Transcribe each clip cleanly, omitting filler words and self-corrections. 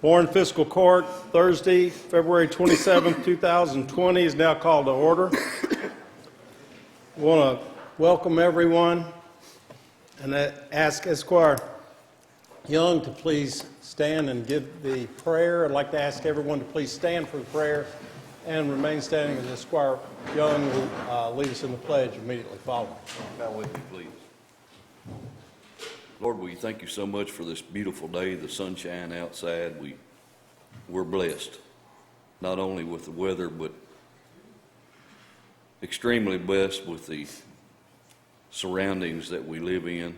Warren Fiscal Court, Thursday, February 27, 2020 is now called to order. I want to welcome everyone and ask Esquire Young to please stand and give the prayer. I'd like to ask everyone to please stand for the prayer and remain standing as Esquire Young will lead us in the pledge immediately following. Bow with me, please. Lord, we thank you so much for this beautiful day, the sunshine outside. We're blessed, not only with the weather, but extremely blessed with the surroundings that we live in,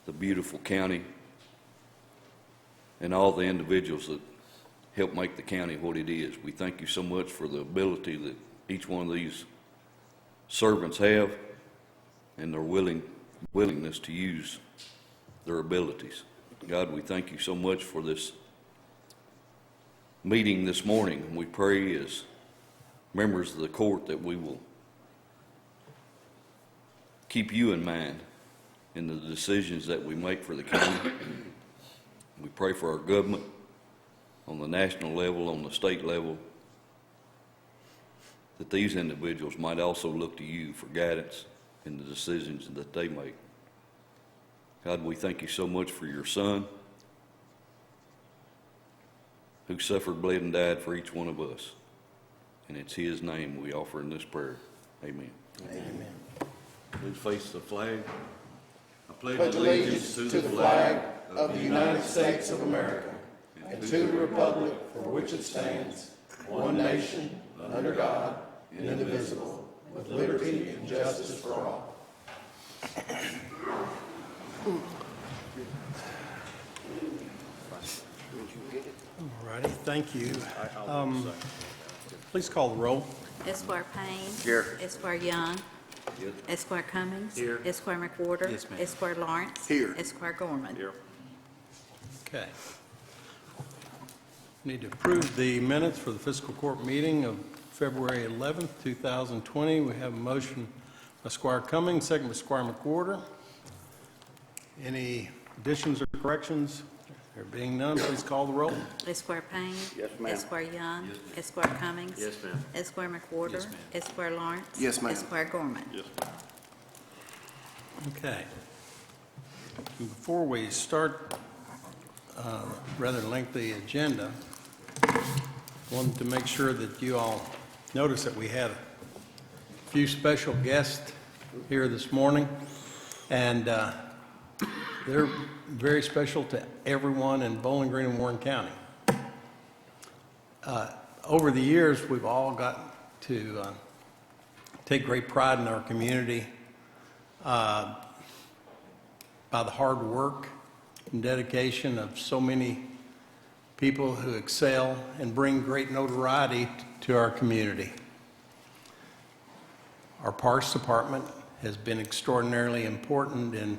the beautiful county, and all the individuals that help make the county what it is. We thank you so much for the ability that each one of these servants have and their willingness to use their abilities. God, we thank you so much for this meeting this morning. We pray as members of the court that we will keep you in mind in the decisions that we make for the county. We pray for our government on the national level, on the state level, that these individuals might also look to you for guidance in the decisions that they make. God, we thank you so much for your Son, who suffered, bled, and died for each one of us. And it's his name we offer in this prayer. Amen. Amen. Please face the flag. I pledge allegiance to the flag of the United States of America and to the republic for which it stands, one nation, under God, indivisible, with liberty and justice for all. All righty, thank you. Please call the roll. Esquire Payne. Here. Esquire Young. Here. Esquire Cummings. Here. Esquire McWhorter. Yes, ma'am. Esquire Lawrence. Here. Esquire Gorman. Here. Okay. Need to approve the minutes for the fiscal court meeting of February 11th, 2020. We have a motion by Squire Cummings, second by Squire McWhorter. Any additions or corrections? There being none, please call the roll. Esquire Payne. Yes, ma'am. Esquire Young. Esquire Cummings. Yes, ma'am. Esquire McWhorter. Yes, ma'am. Esquire Lawrence. Yes, ma'am. Esquire Gorman. Yes, ma'am. Okay. Before we start rather lengthy agenda, wanted to make sure that you all notice that we had a few special guests here this morning, and they're very special to everyone in Bowling Green and Warren County. Over the years, we've all got to take great pride in our community by the hard work and dedication of so many people who excel and bring great notoriety to our community. Our Parks Department has been extraordinarily important in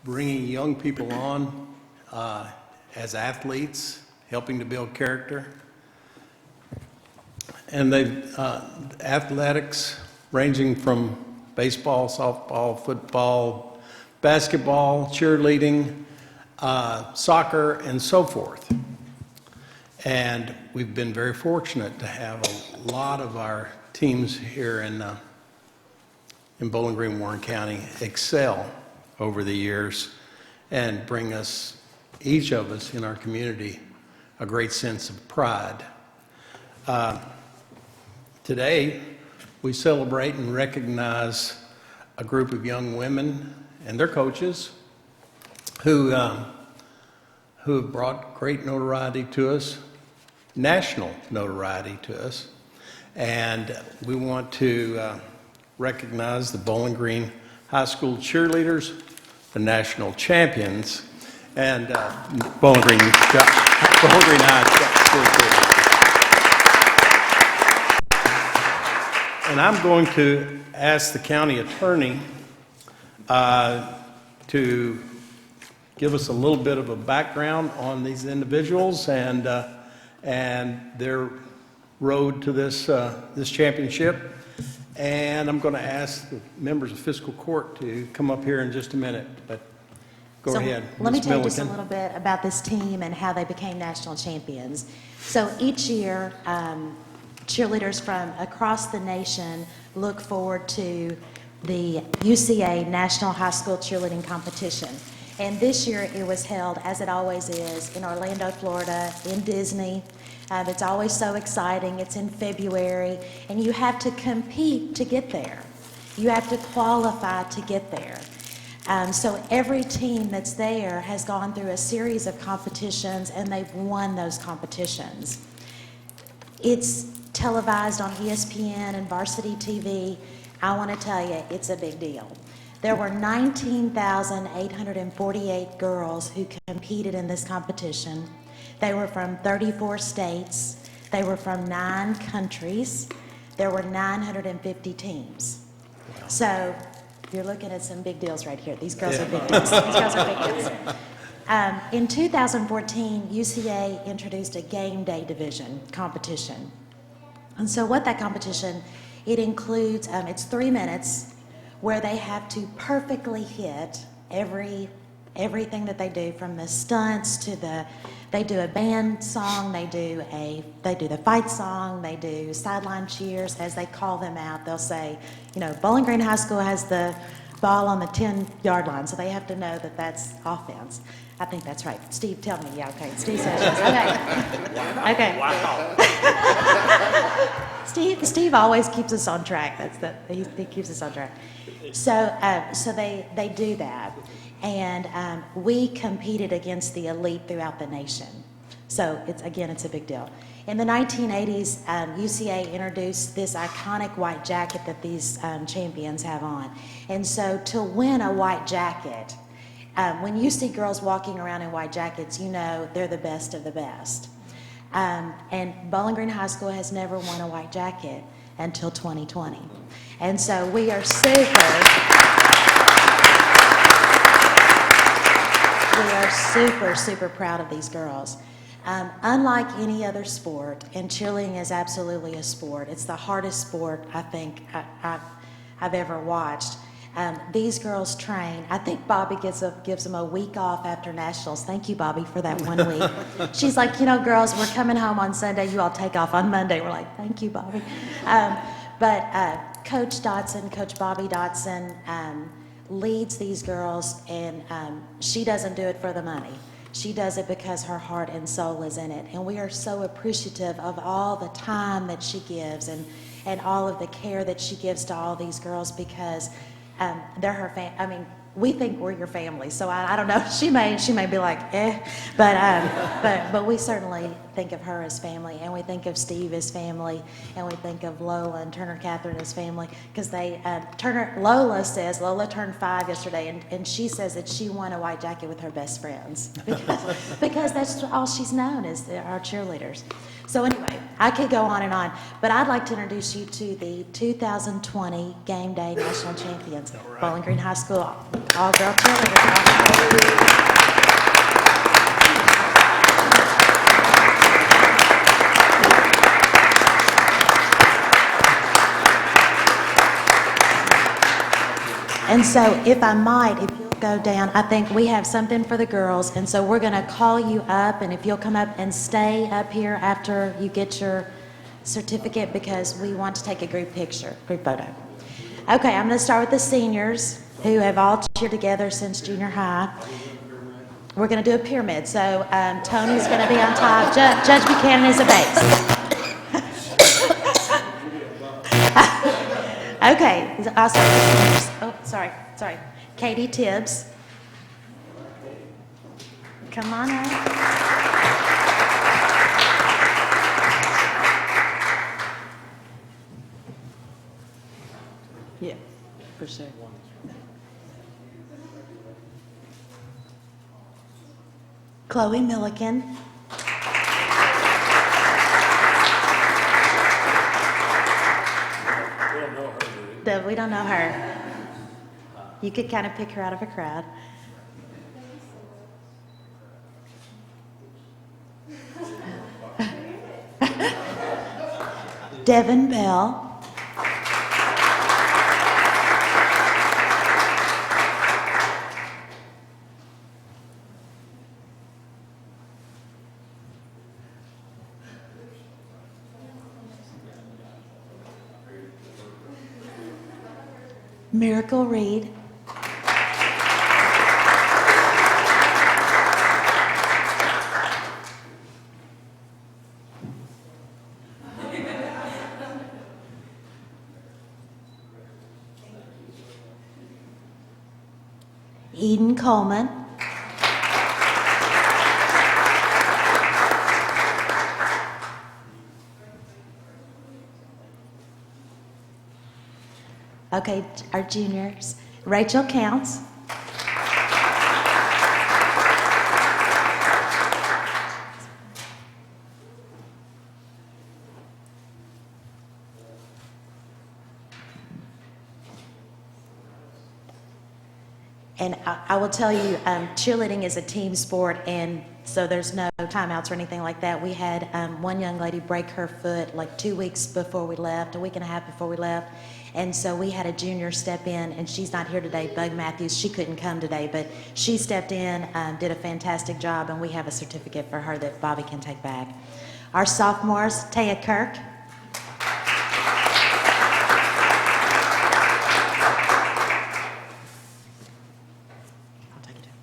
bringing young people on as athletes, helping to build character. And they've athletics ranging from baseball, softball, football, basketball, cheerleading, soccer, and so forth. And we've been very fortunate to have a lot of our teams here in Bowling Green, Warren County excel over the years and bring us, each of us in our community, a great sense of pride. Today, we celebrate and recognize a group of young women and their coaches who have brought great notoriety to us, national notoriety to us. And we want to recognize the Bowling Green High School cheerleaders, the national champions, and Bowling Green High School cheerleaders. And I'm going to ask the county attorney to give us a little bit of a background on these individuals and their road to this championship. And I'm going to ask the members of fiscal court to come up here in just a minute. But Go ahead, Let me Ms. tell you just a Milliken. little bit about this team and how they became national champions. So each year, cheerleaders from across the nation look forward to the UCA National High School Cheerleading Competition. And this year it was held, as it always is, in Orlando, Florida, in Disney. It's always so exciting. It's in February, and you have to compete to get there. You have to qualify to get there. So every team that's there has gone through a series of competitions, and they've won those competitions. It's televised on ESPN and Varsity TV. I want to tell you, it's a big deal. There were 19,848 girls who competed in this competition. They were from 34 states. They were from 9 countries. There were 950 teams. Wow. So you're looking at some big deals right here. These girls are big deals. These girls are big deals. In 2014, UCA introduced a game day division competition. And so what that competition, it includes, it's 3 minutes where they have to perfectly hit everything that they do, from the stunts to they do a band song, they do the fight song, they do sideline cheers, as they call them out. They'll say, Bowling Green High School has the ball on the 10-yard line, so they have to know that that's offense. I think that's right. Steve, tell me. Yeah, okay. Steve says yes. Okay. Wow. Steve always keeps us on track. He keeps us on track. So they do that, and we competed against the elite throughout the nation. So it's a big deal. In the 1980s, UCA introduced this iconic white jacket that these champions have on, and so to win a white jacket, when you see girls walking around in white jackets, they're the best of the best. And Bowling Green High School has never won a white jacket until 2020. And so we are super proud of these girls. Unlike any other sport, and cheerleading is absolutely a sport, it's the hardest sport I think I've ever watched. These girls train. I think Bobby gives them a week off after nationals. Thank you, Bobby, for that 1 week. She's like, girls, we're coming home on Sunday. You all take off on Monday. We're like, thank you, Bobby. But Coach Bobby Dotson, leads these girls, and she doesn't do it for the money. She does it because her heart and soul is in it. And we are so appreciative of all the time that she gives and all of the care that she gives to all these girls, because they're her we think we're your family, so I don't know. She may be like, but we certainly think of her as family, and we think of Steve as family, and we think of Lola and Turner Catherine as family, because Lola turned 5 yesterday, and she says that she won a white jacket with her best friends, because that's all she's known is our cheerleaders. So anyway, I could go on and on, but I'd like to introduce you to the 2020 Game Day National Champions, right. Bowling Green High School, all-girl cheerleaders. And so, if I might, if you'll go down, I think we have something for the girls, and so we're going to call you up, and if you'll come up and stay up here after you get your certificate, because we want to take a group photo. Okay, I'm going to start with the seniors, who have all cheered together since junior high. We're going to do a pyramid, so Tony's going to be on top. Judge Buchanan is a base. Okay, I'll start with the seniors. Oh, sorry. Katie Tibbs. Come on up. Yeah, for sure. Chloe Milliken. We don't know her. You could kind of pick her out of a crowd. Devin Bell. Miracle Reed, Eden Coleman, okay, our juniors, Rachel Counts, and I will tell you, cheerleading is a team sport, and so there's no timeouts or anything like that. We had one young lady break her foot like 2 weeks before we left, a week and a half before we left, and so we had a junior step in, and she's not here today, Bug Matthews. She couldn't come today, but she stepped in, did a fantastic job, and we have a certificate for her that Bobby can take back. Our sophomores, Taya Kirk, I'll take it down.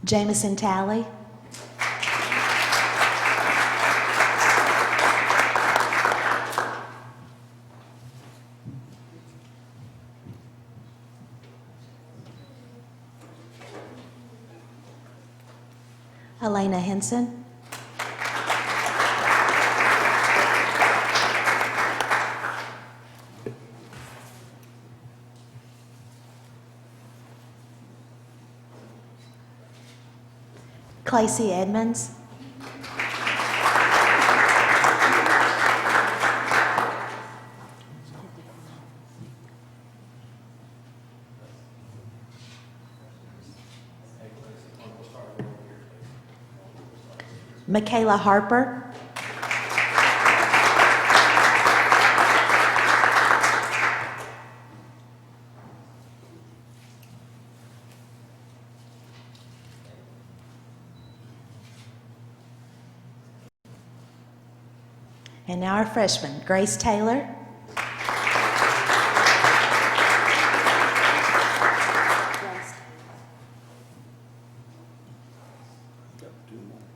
Jamison Talley, Elena Henson, Clacy Edmonds, Michaela Harper, and now our freshman, Grace Taylor,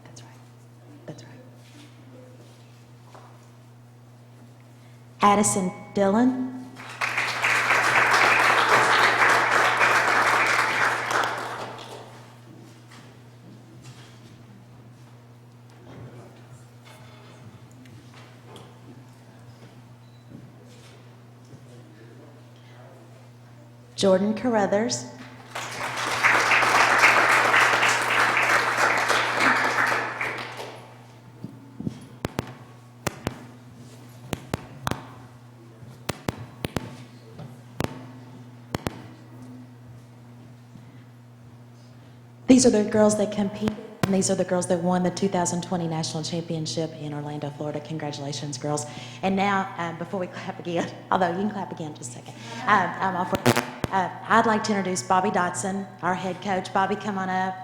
that's right, that's right. Addison Dillon, Jordan Carruthers, these are the girls that competed, and these are the girls that won the 2020 National Championship in Orlando, Florida. Congratulations, girls. And now, before we clap again, although you can clap again in just a second, I'm all for I'd like to introduce Bobby Dotson, our head coach. Bobby, come on up.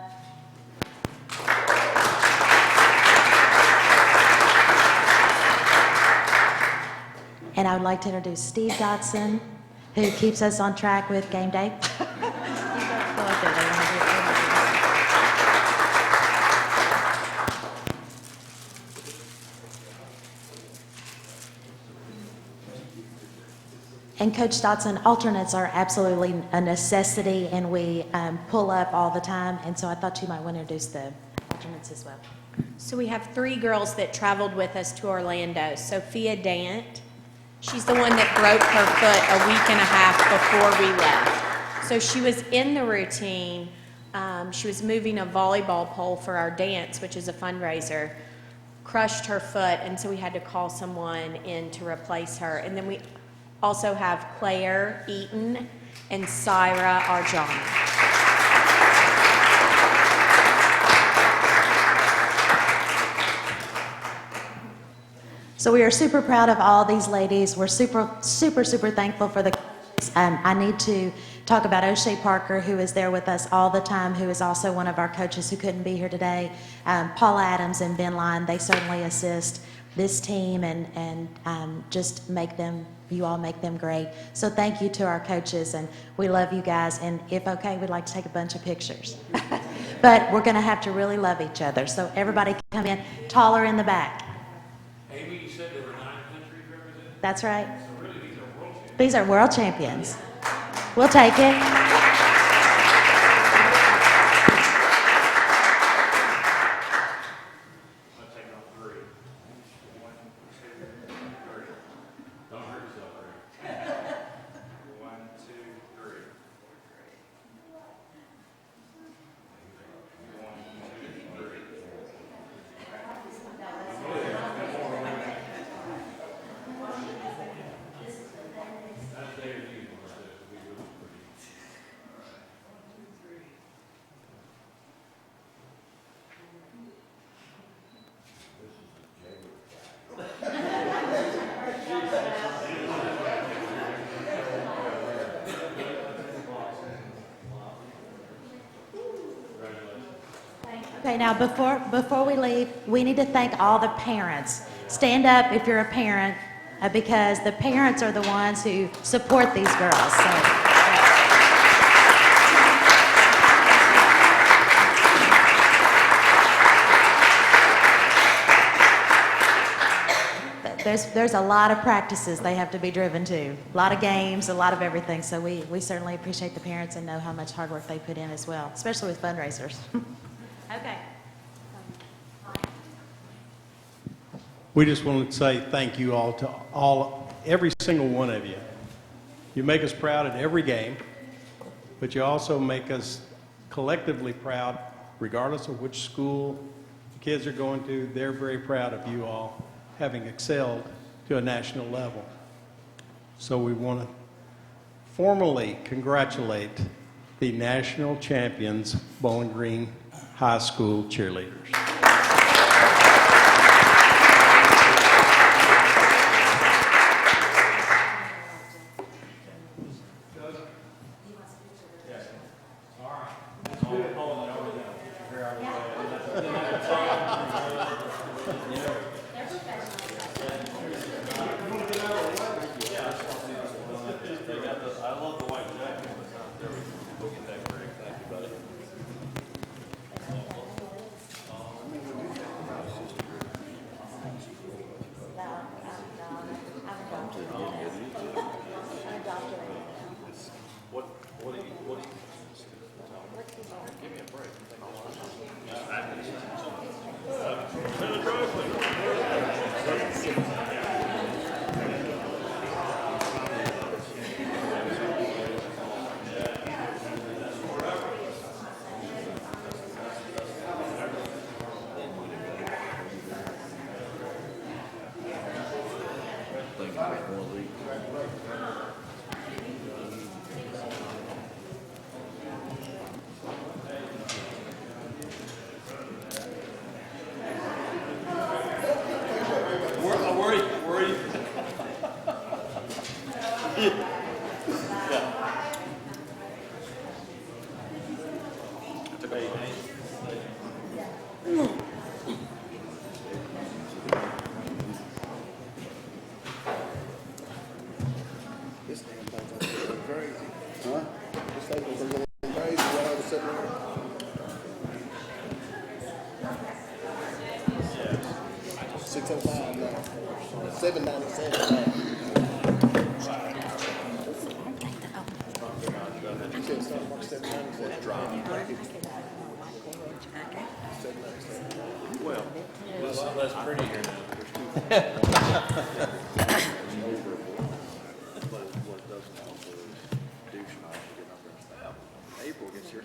And I would like to introduce Steve Dotson, who keeps us on track with game day. And Coach Dotson, alternates are absolutely a necessity, and we pull up all the time. And so I thought you might want to introduce the alternates as well. So we have 3 girls that traveled with us to Orlando. Sophia Dant, she's the one that broke her foot a week and a half before we left. So she was in the routine. She was moving a volleyball pole for our dance, which is a fundraiser, crushed her foot, and so we had to call someone in to replace her. And then we also have Claire Eaton and Syra Arjani. So we are super proud of all these ladies. We're super thankful for the coaches. I need to talk about O'Shea Parker, who is there with us all the time, who is also one of our coaches who couldn't be here today. Paul Adams and Ben Line, they certainly assist this team and just make them, you all make them great. So thank you to our coaches, and we love you guys. And if okay, we'd like to take a bunch of pictures. But we're going to have to really love each other. So everybody can come in, taller in the back. Amy, you said there were 9 countries represented? That's right. So really, these are world champions. These are world champions. We'll take it. I'll take on 3. 1, 2, 3. Don't hurt yourself, Rick. 1, 2, 3. 1, 2, 3. That's their view. We will pretty. Okay, now before we leave, we need to thank all the parents. Stand up if you're a parent, because the parents are the ones who support these girls. So. There's a lot of practices they have to be driven to, a lot of games, a lot of everything. So we certainly appreciate the parents and know how much hard work they put in as well, especially with fundraisers. Okay. We just wanted to say thank you all to every single one of you. You make us proud at every game, but you also make us collectively proud, regardless of which school the kids are going to. They're very proud of you all having excelled to a national level. So we want to formally congratulate the national champions, Bowling Green High School cheerleaders. This damn thing's going crazy. Huh? This thing's going crazy while I was sitting there. $605 now. $797 now. You said it started March 797. Drop. Well, it's a lot less pretty here now. April gets here.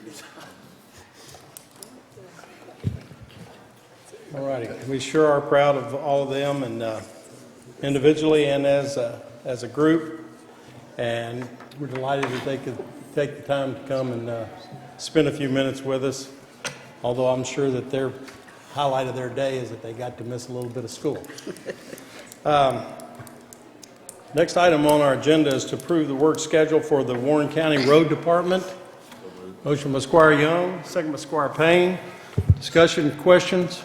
All righty. We sure are proud of all of them, and individually and as a group. And we're delighted that they could take the time to come and spend a few minutes with us. Although I'm sure that their highlight of their day is that they got to miss a little bit of school. Next item on our agenda is to approve the work schedule for the Warren County Road Department. Motion by Squire Young, second by Squire Payne. Discussion, questions?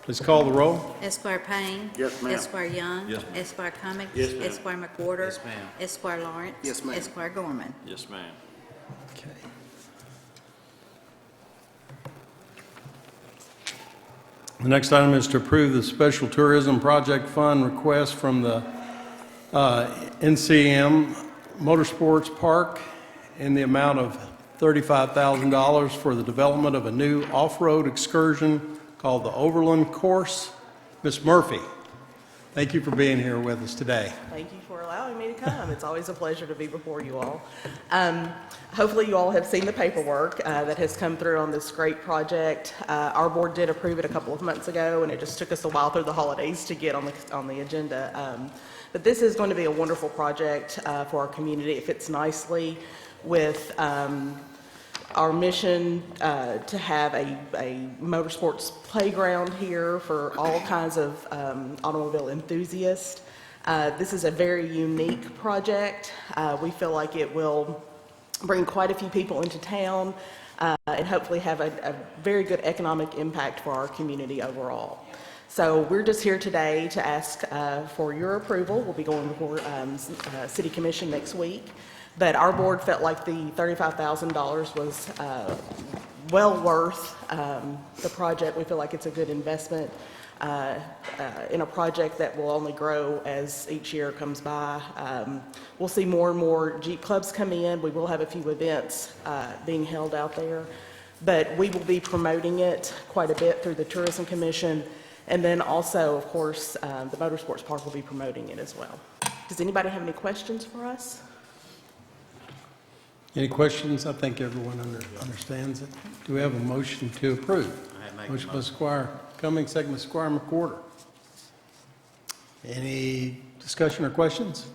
Please call the roll. Esquire Payne. Yes, ma'am. Esquire Young. Yes, ma'am. Esquire Cummings. Yes, ma'am. Esquire McWhorter. Yes, ma'am. Esquire Lawrence. Yes, ma'am. Esquire Gorman. Yes, ma'am. Okay. The next item is to approve the Special Tourism Project Fund request from the NCM Motorsports Park in the amount of $35,000 for the development of a new off-road excursion called the Overland Course. Ms. Murphy, thank you for being here with us today. Thank you for allowing me to come. It's always a pleasure to be before you all. Hopefully you all have seen the paperwork that has come through on this great project. Our board did approve it a couple of months ago, and it just took us a while through the holidays to get on the agenda. But this is going to be a wonderful project for our community. It fits nicely with our mission to have a motorsports playground here for all kinds of automobile enthusiasts. This is a very unique project. We feel like it will bring quite a few people into town and hopefully have a very good economic impact for our community overall. So we're just here today to ask for your approval. We'll be going before City Commission next week. But our board felt like the $35,000 was well worth the project. We feel like it's a good investment in a project that will only grow as each year comes by. We'll see more and more Jeep clubs come in. We will have a few events being held out there. But we will be promoting it quite a bit through the Tourism Commission. And then also, of course, the Motorsports Park will be promoting it as well. Does anybody have any questions for us? Any questions? I think everyone understands it. Do we have a motion to approve? Motion by Squire Cummings, second by Squire McWhorter. Any discussion or questions?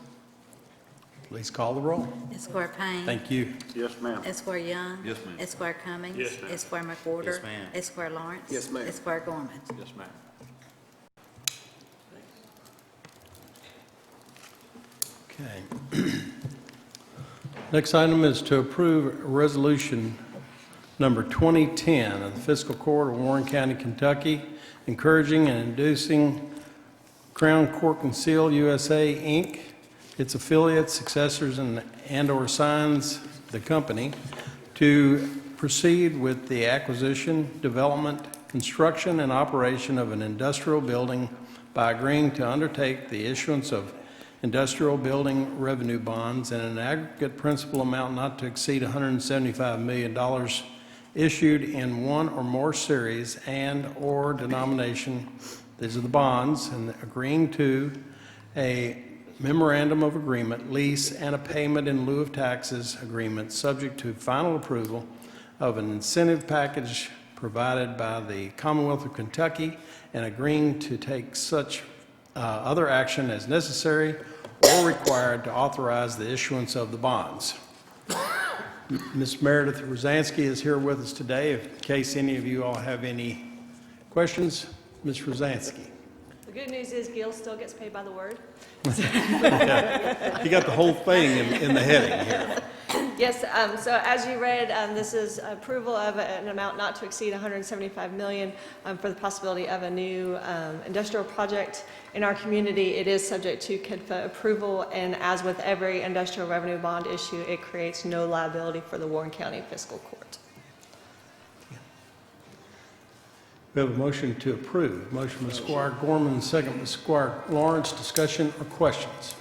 Please call the roll. Esquire Payne. Thank you. Yes, ma'am. Esquire Young. Yes, ma'am. Esquire Cummings. Yes, ma'am. Esquire McWhorter. Yes, ma'am. Esquire Lawrence. Yes, ma'am. Esquire Gorman. Yes, ma'am. Okay. Next item is to approve Resolution Number 2010 of the Fiscal Court of Warren County, Kentucky, encouraging and inducing Crown Cork and Seal USA, Inc., its affiliates, successors, and/or signs the company to proceed with the acquisition, development, construction, and operation of an industrial building by agreeing to undertake the issuance of industrial building revenue bonds in an aggregate principal amount not to exceed $175 million issued in one or more series and/or denomination. These are the bonds, and agreeing to a memorandum of agreement, lease, and a payment in lieu of taxes agreement subject to final approval of an incentive package provided by the Commonwealth of Kentucky, and agreeing to take such other action as necessary or required to authorize the issuance of the bonds. Ms. Meredith Rosansky is here with us today. In case any of you all have any questions, Ms. Rosansky. The good news is Gil still gets paid by the word. You got the whole thing in the heading here. Yes, so as you read, this is approval of an amount not to exceed $175 million for the possibility of a new industrial project in our community. It is subject to KIDFA approval, and as with every industrial revenue bond issue, it creates no liability for the Warren County Fiscal Court. We have a motion to approve. Motion by Squire Gorman, second by Squire Lawrence. Discussion or questions?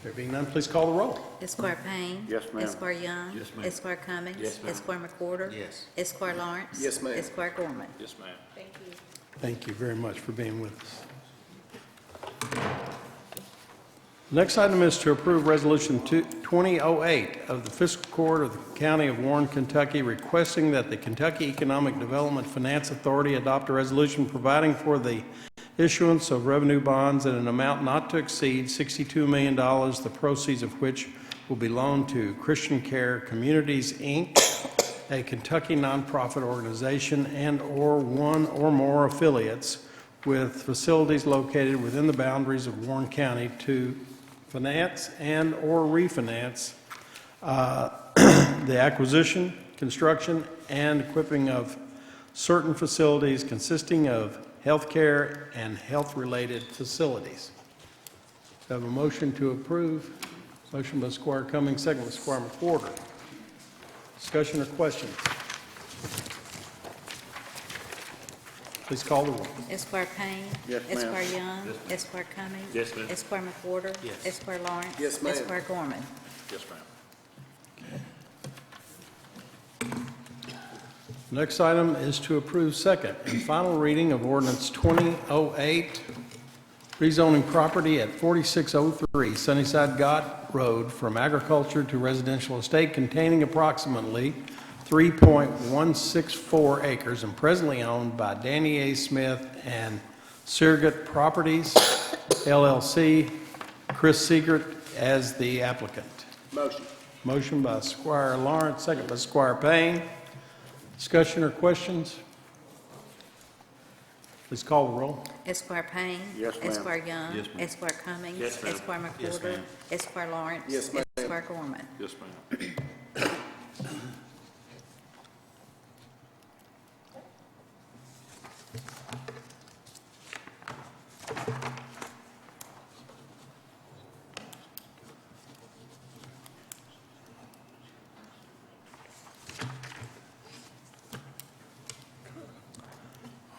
There being none, please call the roll. Esquire Payne. Yes, ma'am. Esquire Young. Yes, ma'am. Esquire Cummings. Yes, ma'am. Esquire McWhorter. Yes. Esquire Lawrence. Yes, ma'am. Esquire Gorman. Yes, ma'am. Thank you. Thank you very much for being with us. Next item is to approve Resolution 2008 of the Fiscal Court of the County of Warren, Kentucky, requesting that the Kentucky Economic Development Finance Authority adopt a resolution providing for the issuance of revenue bonds in an amount not to exceed $62 million, the proceeds of which will be loaned to Christian Care Communities, Inc., a Kentucky nonprofit organization, and/or one or more affiliates with facilities located within the boundaries of Warren County to finance and/or refinance the acquisition, construction, and equipping of certain facilities consisting of healthcare and health-related facilities. Do I have a motion to approve? Motion by Squire Cummings, second by Squire McWhorter. Discussion or questions? Please call the roll. Esquire Payne. Yes, ma'am. Esquire Young. Esquire Cummings. Yes, ma'am. Esquire McWhorter. Esquire Lawrence. Yes, ma'am. Esquire Gorman. Yes, ma'am. Next item is to approve second and final reading of ordinance 2008, rezoning property at 4603 Sunnyside Ghat Road from agriculture to residential estate containing approximately 3.164 acres and presently owned by Danny A. Smith and Surrogate Properties, LLC, Chris Seegert as the applicant. Motion. Motion by Squire Lawrence, second by Squire Payne. Discussion or questions? Please call the roll. Esquire Payne. Yes, ma'am. Esquire Young. Yes, ma'am. Esquire Cummings. Yes, ma'am. Esquire Yes, McWhorter. ma'am. Esquire Lawrence. Yes, ma'am. Esquire Gorman. Yes, ma'am.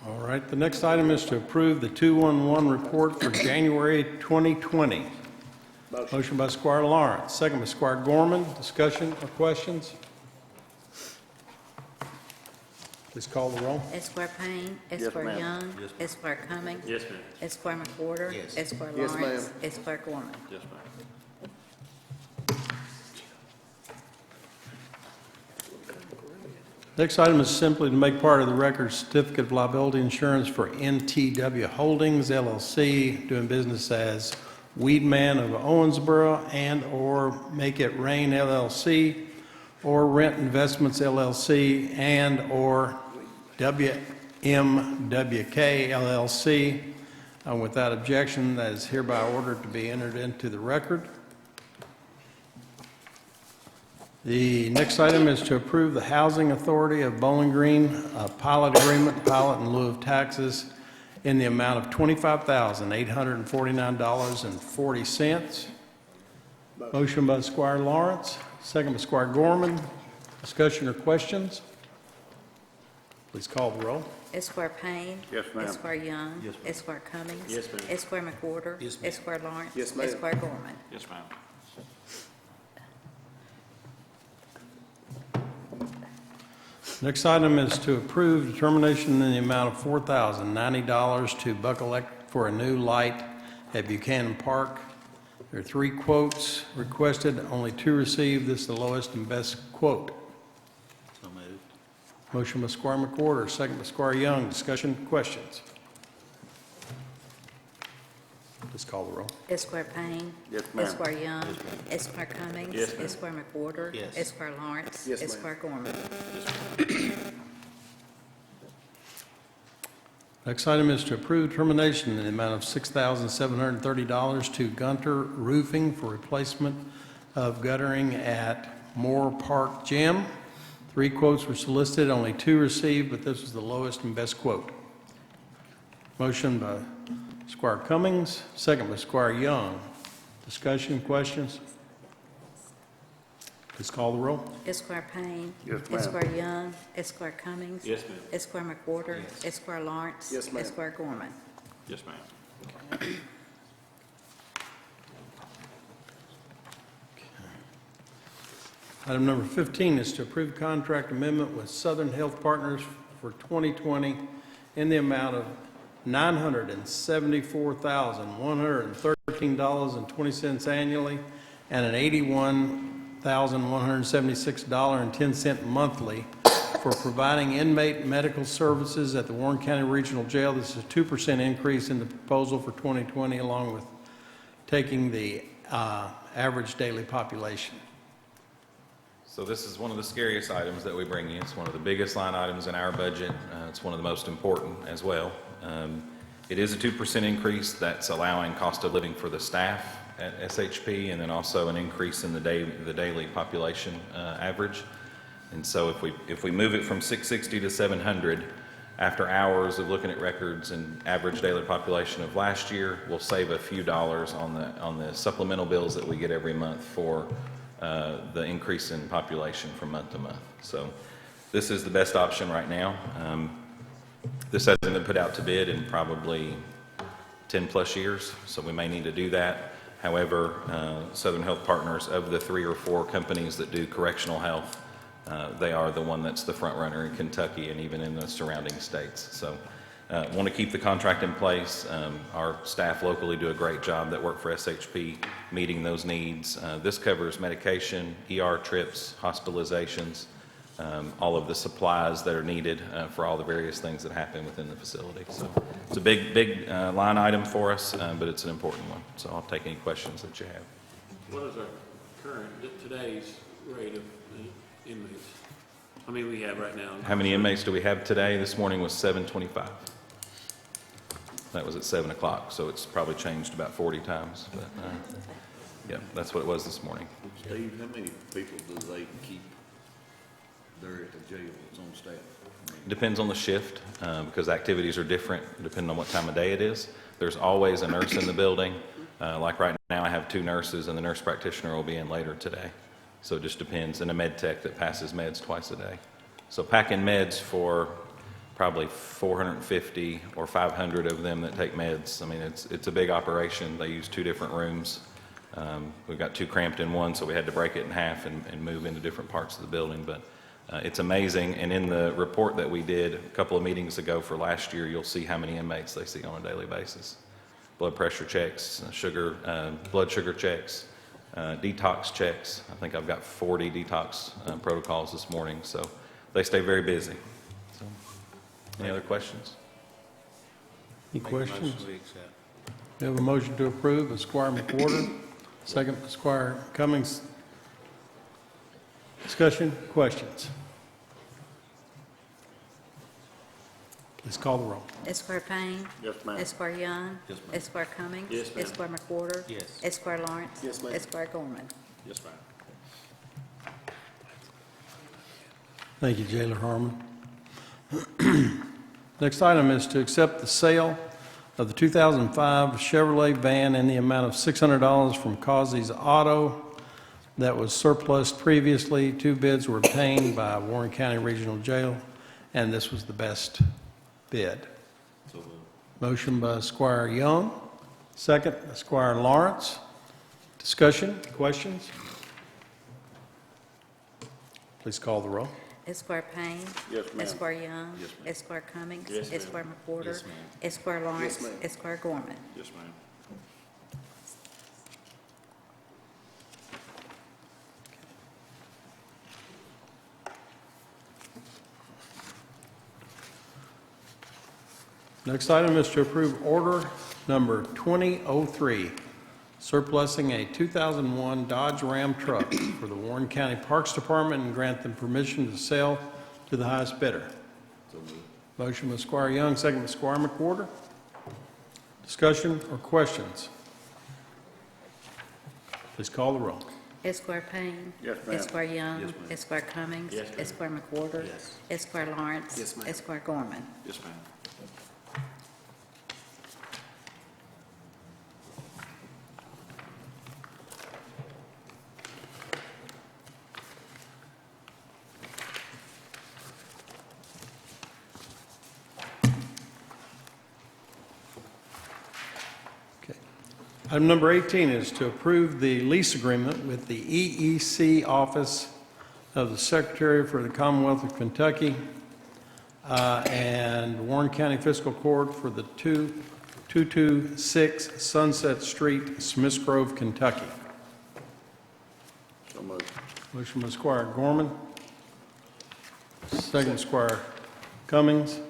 All right, the next item is to approve the 211 report for January 2020. Motion by Squire Lawrence, second by Squire Gorman. Discussion or questions? Please call the roll. Esquire Payne. Yes, Esquire ma'am. Young. Esquire Cummings. Yes, ma'am. Esquire McWhorter. Esquire Yes, Lawrence. ma'am. Esquire Gorman. Yes, ma'am. Next item is simply to make part of the record certificate of liability insurance for NTW Holdings LLC, doing business as Weedman of Owensboro and/or Make It Rain LLC, or Rent Investments LLC, and/or WMWK LLC. Without objection, that is hereby ordered to be entered into the record. The next item is to approve the Housing Authority of Bowling Green pilot agreement, pilot in lieu of taxes, in the amount of $25,849.40. Motion by Squire Lawrence, second by Squire Gorman. Discussion or questions? Please call the roll. Esquire Payne. Yes, ma'am. Esquire Young. Yes, ma'am. Esquire Cummings. Yes, ma'am. Esquire McWhorter. Esquire Lawrence. Yes, ma'am. Esquire Gorman. Yes, ma'am. Next item is to approve determination in the amount of $4,090 to Buck Elect for a new light at Buchanan Park. There are 3 quotes requested, only 2 received. This is the lowest and best quote. So moved. Motion by Squire McWhorter, second by Squire Young. Discussion, questions? Please call the roll. Esquire Payne. Yes, ma'am. Esquire Young. Esquire Cummings. Yes, ma'am. Esquire McWhorter. Yes. Esquire Lawrence. Yes, ma'am. Esquire Gorman. Next item is to approve termination in the amount of $6,730 to Gunter Roofing for replacement of guttering at Moore Park Gym. 3 quotes were solicited, only 2 received, but this was the lowest and best quote. Motion by Squire Cummings, second by Squire Young. Discussion, questions? Please call the roll. Esquire Payne. Yes, ma'am. Esquire Young. Esquire Cummings. Yes, ma'am. Esquire McWhorter. Esquire Lawrence. Yes, ma'am. Esquire Gorman. Yes, ma'am. Item number 15 is to approve contract amendment with Southern Health Partners for 2020 in the amount of $974,113.20 annually and an $81,176.10 monthly for providing inmate medical services at the Warren County Regional Jail. This is a 2% increase in the proposal for 2020, along with taking the average daily population. So this is one of the scariest items that we bring you. It's one of the biggest line items in our budget. It's one of the most important as well. It is a 2% increase. That's allowing cost of living for the staff at SHP, and then also an increase in the daily population average. And so if we move it from 660 to 700, after hours of looking at records and average daily population of last year, we'll save a few dollars on the supplemental bills that we get every month for the increase in population from month to month. So this is the best option right now. This hasn't been put out to bid in probably 10 plus years, so we may need to do that. However, Southern Health Partners, of the 3 or 4 companies that do correctional health, they are the one that's the front runner in Kentucky and even in the surrounding states. So want to keep the contract in place. Our staff locally do a great job that work for SHP meeting those needs. This covers medication, ER trips, hospitalizations, all of the supplies that are needed for all the various things that happen within the facility. So it's a big line item for us, but it's an important one. So I'll take any questions that you have. What is our current, today's rate of inmates? How many we have right now? How many inmates do we have today? This morning was 725. That was at 7 o'clock, so it's probably changed about 40 times. But yeah, that's what it was this morning. Steve, how many people do they keep there at the jail that's on staff? Depends on the shift, because activities are different depending on what time of day it is. There's always a nurse in the building. Like right now, I have 2 nurses, and the nurse practitioner will be in later today. So it just depends, and a med tech that passes meds twice a day. So packing meds for probably 450 or 500 of them that take meds. I mean, it's a big operation. They use 2 different rooms. We've got 2 cramped in one, so we had to break it in half and move into different parts of the building. But it's amazing, and in the report that we did a couple of meetings ago for last year, you'll see how many inmates they see on a daily basis. Blood pressure checks, blood sugar checks, detox checks. I think I've got 40 detox protocols this morning, so they stay very busy. So, any other questions? Any questions? We have a motion to approve by Squire McWhorter, second by Squire Cummings. Discussion, questions? Please call the roll. Esquire Payne. Yes, ma'am. Esquire Young. Yes, ma'am. Esquire Cummings. Yes, ma'am. Esquire McWhorter. Yes. Esquire Lawrence. Yes, ma'am. Esquire Gorman. Yes, ma'am. Thank you, Jailer Harmon. Next item is to accept the sale of the 2005 Chevrolet van in the amount of $600 from Causey's Auto that was surplus previously. 2 bids were obtained by Warren County Regional Jail, and this was the best bid. Motion by Squire Young, second by Squire Lawrence. Discussion, questions? Please call the roll. Esquire Payne. Yes, ma'am. Esquire Young. Yes, ma'am. Esquire Cummings. Yes, ma'am. Esquire McWhorter. Yes, ma'am. Esquire Lawrence. ma'am. Esquire Gorman. Yes, ma'am. Next item is to approve order number 2003, surplusing a 2001 Dodge Ram truck for the Warren County Parks Department and grant them permission to sell to the highest bidder. Motion by Squire Young, second by Squire McWhorter. Discussion or questions? Please call the roll. Esquire Payne. Yes, ma'am. Esquire Young. Yes, ma'am. Esquire Cummings. Yes, ma'am. Esquire McWhorter. Yes. Esquire Lawrence. Yes, ma'am. Esquire Gorman. Yes, ma'am. Okay. Item number 18 is to approve the lease agreement with the EEC Office of the Secretary for the Commonwealth of Kentucky and Warren County Fiscal Court for the 226 Sunset Street, Smiths Grove, Kentucky. So moved. Motion by Squire Gorman. Second by Squire Cummings.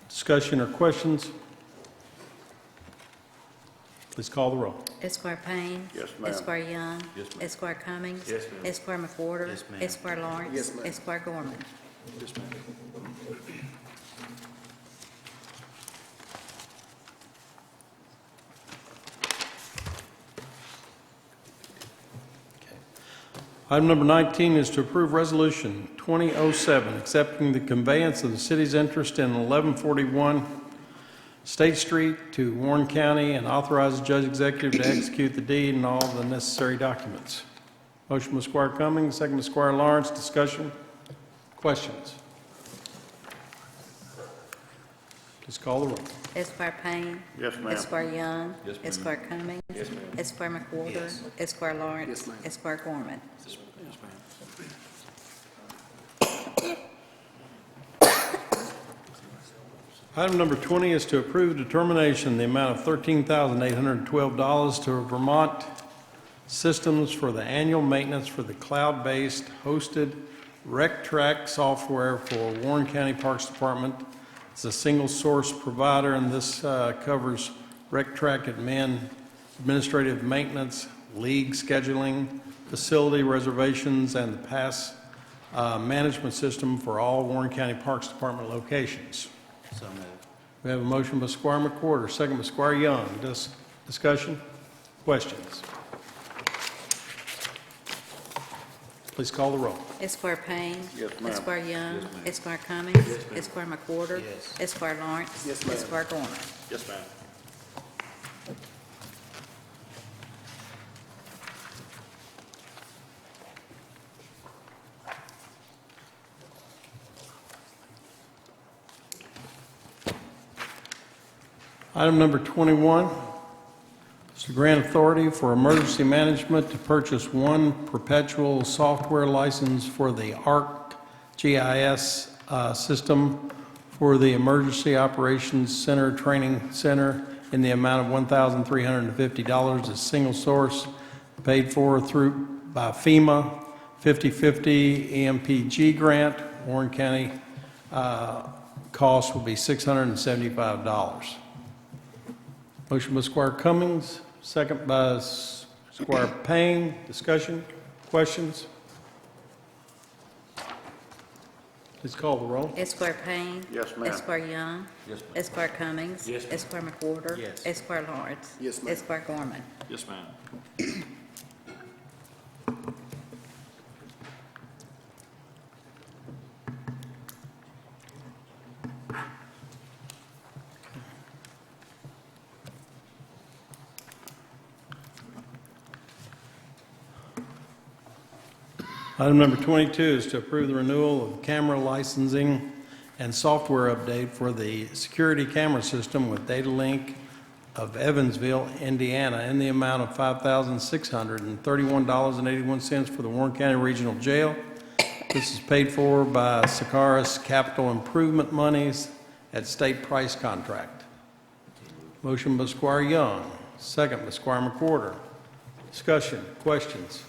Discussion or questions? Please call the roll. Esquire Payne. Yes, ma'am. Esquire Young. Yes, ma'am. Esquire Cummings. Yes, ma'am. Esquire McWhorter. Yes, ma'am. Esquire Lawrence. Yes, ma'am. Esquire Gorman. Yes, ma'am. Item number 19 is to approve Resolution 2007, accepting the conveyance of the city's interest in 1141 State Street to Warren County and authorize the judge executive to execute the deed and all the necessary documents. Motion by Squire Cummings, second by Squire Lawrence. Discussion? Questions? Please call the roll. Esquire Payne. Yes, ma'am. Esquire Young. Yes, ma'am. Esquire Cummings. Yes, ma'am. Esquire McWhorter. Esquire Lawrence. Yes, ma'am. Esquire Gorman. Item number 20 is to approve determination in the amount of $13,812 to Vermont Systems for the annual maintenance for the cloud-based hosted RecTrack software for Warren County Parks Department. It's a single source provider, and this covers RecTrack administrative maintenance, league scheduling, facility reservations, and the pass management system for all Warren County Parks Department locations. So moved. We have a motion by Squire McWhorter, second by Squire Young. Discussion? Questions? Please call the roll. Esquire Payne. Yes, ma'am. Esquire Young. Yes, ma'am. Esquire Cummings. Esquire McWhorter. Yes. Esquire Lawrence. Yes, ma'am. Esquire Gorman. Yes, ma'am. Item number 21 is to grant authority for emergency management to purchase one perpetual software license for the ArcGIS system for the Emergency Operations Center Training Center in the amount of $1,350 as single source, paid for by FEMA, 50/50 EMPG grant. Warren County cost will be $675. Motion by Squire Cummings, second by Squire Payne. Discussion? Questions? Please call the roll. Esquire Payne. Yes, ma'am. Esquire Young. Yes, ma'am. Esquire Cummings. Yes, ma'am. Esquire McWhorter. Yes. Esquire Lawrence. Yes, ma'am. Esquire Gorman. Yes, ma'am. Item number 22 is to approve the renewal of camera licensing and software update for the security camera system with Data Link of Evansville, Indiana, in the amount of $5,631.81 for the Warren County Regional Jail. This is paid for by Sakaris Capital Improvement monies at state price contract. Motion by Squire Young, second by Squire McWhorter. Discussion, questions?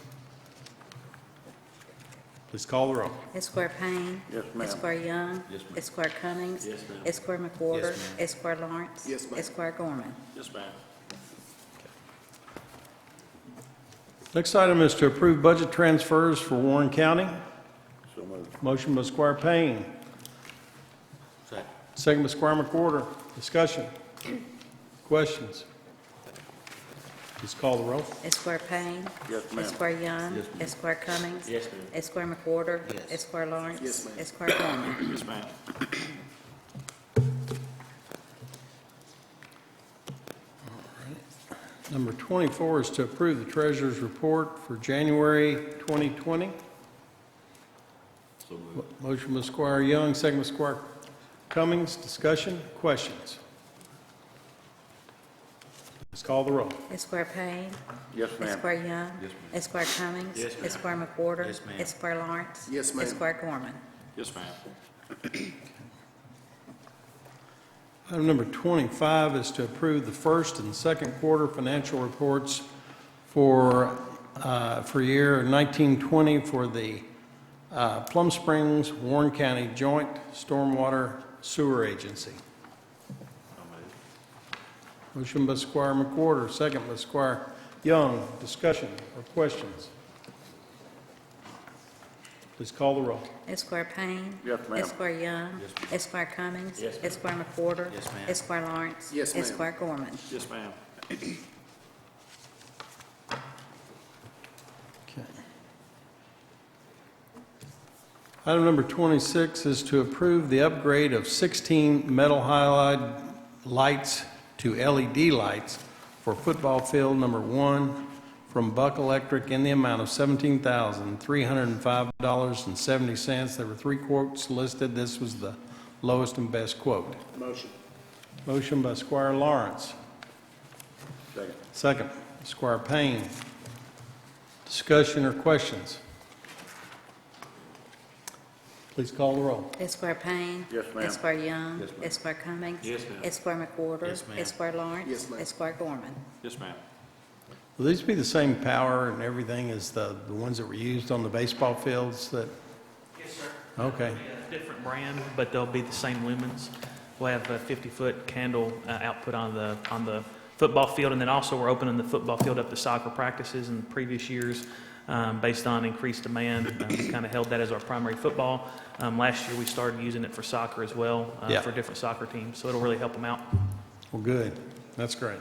Please call the roll. Esquire Payne. Yes, ma'am. Esquire Young. Yes, ma'am. Esquire Cummings. Yes, ma'am. Esquire McWhorter. Yes, ma'am. Esquire Lawrence. Yes, ma'am. Esquire Gorman. Yes, ma'am. Next item is to approve budget transfers for Warren County. So moved. Motion by Squire Payne, Second. second by Squire McWhorter. Discussion? Questions? Please call the roll. Esquire Payne. Yes, ma'am. Esquire Young. Yes, ma'am. Esquire Cummings. Yes, ma'am. Esquire McWhorter. Yes. Esquire Lawrence. Yes, ma'am. Esquire Gorman. Yes, ma'am. Number 24 is to approve the treasurer's report for January 2020. So moved. Motion by Squire Young, second by Squire Cummings. Discussion? Questions? Please call the roll. Esquire Payne. Yes, ma'am. Esquire Young. Yes, ma'am. Esquire Cummings. Yes, ma'am. Esquire McWhorter. Yes, ma'am. Esquire Lawrence. Yes, ma'am. Esquire Gorman. Yes, ma'am. Item number 25 is to approve the first and second quarter financial reports for year 1920 for the Plum Springs, Warren County Joint Stormwater Sewer Agency. Motion by Squire McWhorter, second by Squire Young. Discussion or questions? Please call the roll. Esquire Payne. Yes, ma'am. Esquire Young. Yes, ma'am. Esquire Cummings. Yes, ma'am. Esquire McWhorter. Yes, ma'am. Esquire Lawrence. Yes, ma'am. Esquire Gorman. Yes, ma'am. Okay. Item number 26 is to approve the upgrade of 16 metal halide lights to LED lights for football field number 1 from Buck Electric in the amount of $17,305.70. There were 3 quotes listed. This was the lowest and best quote. Motion. Motion by Squire Lawrence. Second. Second, Squire Payne. Discussion or questions? Please call the roll. Esquire Payne. Yes, ma'am. Esquire Young. Yes, ma'am. Esquire Cummings. Yes, ma'am. Esquire McWhorter. Yes, ma'am. Esquire Lawrence. Yes, ma'am. Esquire Gorman. Yes, ma'am. Will these be the same power and everything as the ones that were used on the baseball fields that, Yes, sir. okay, It'll be a different brand, but they'll be the same lumens. We'll have a 50-foot candle output on the football field, and then also we're opening the football field up to soccer practices in previous years based on increased demand. We kind of held that as our primary football. Last year, we started using it for soccer as well, Yeah. for different soccer teams, so it'll really help them out. well, good. That's great.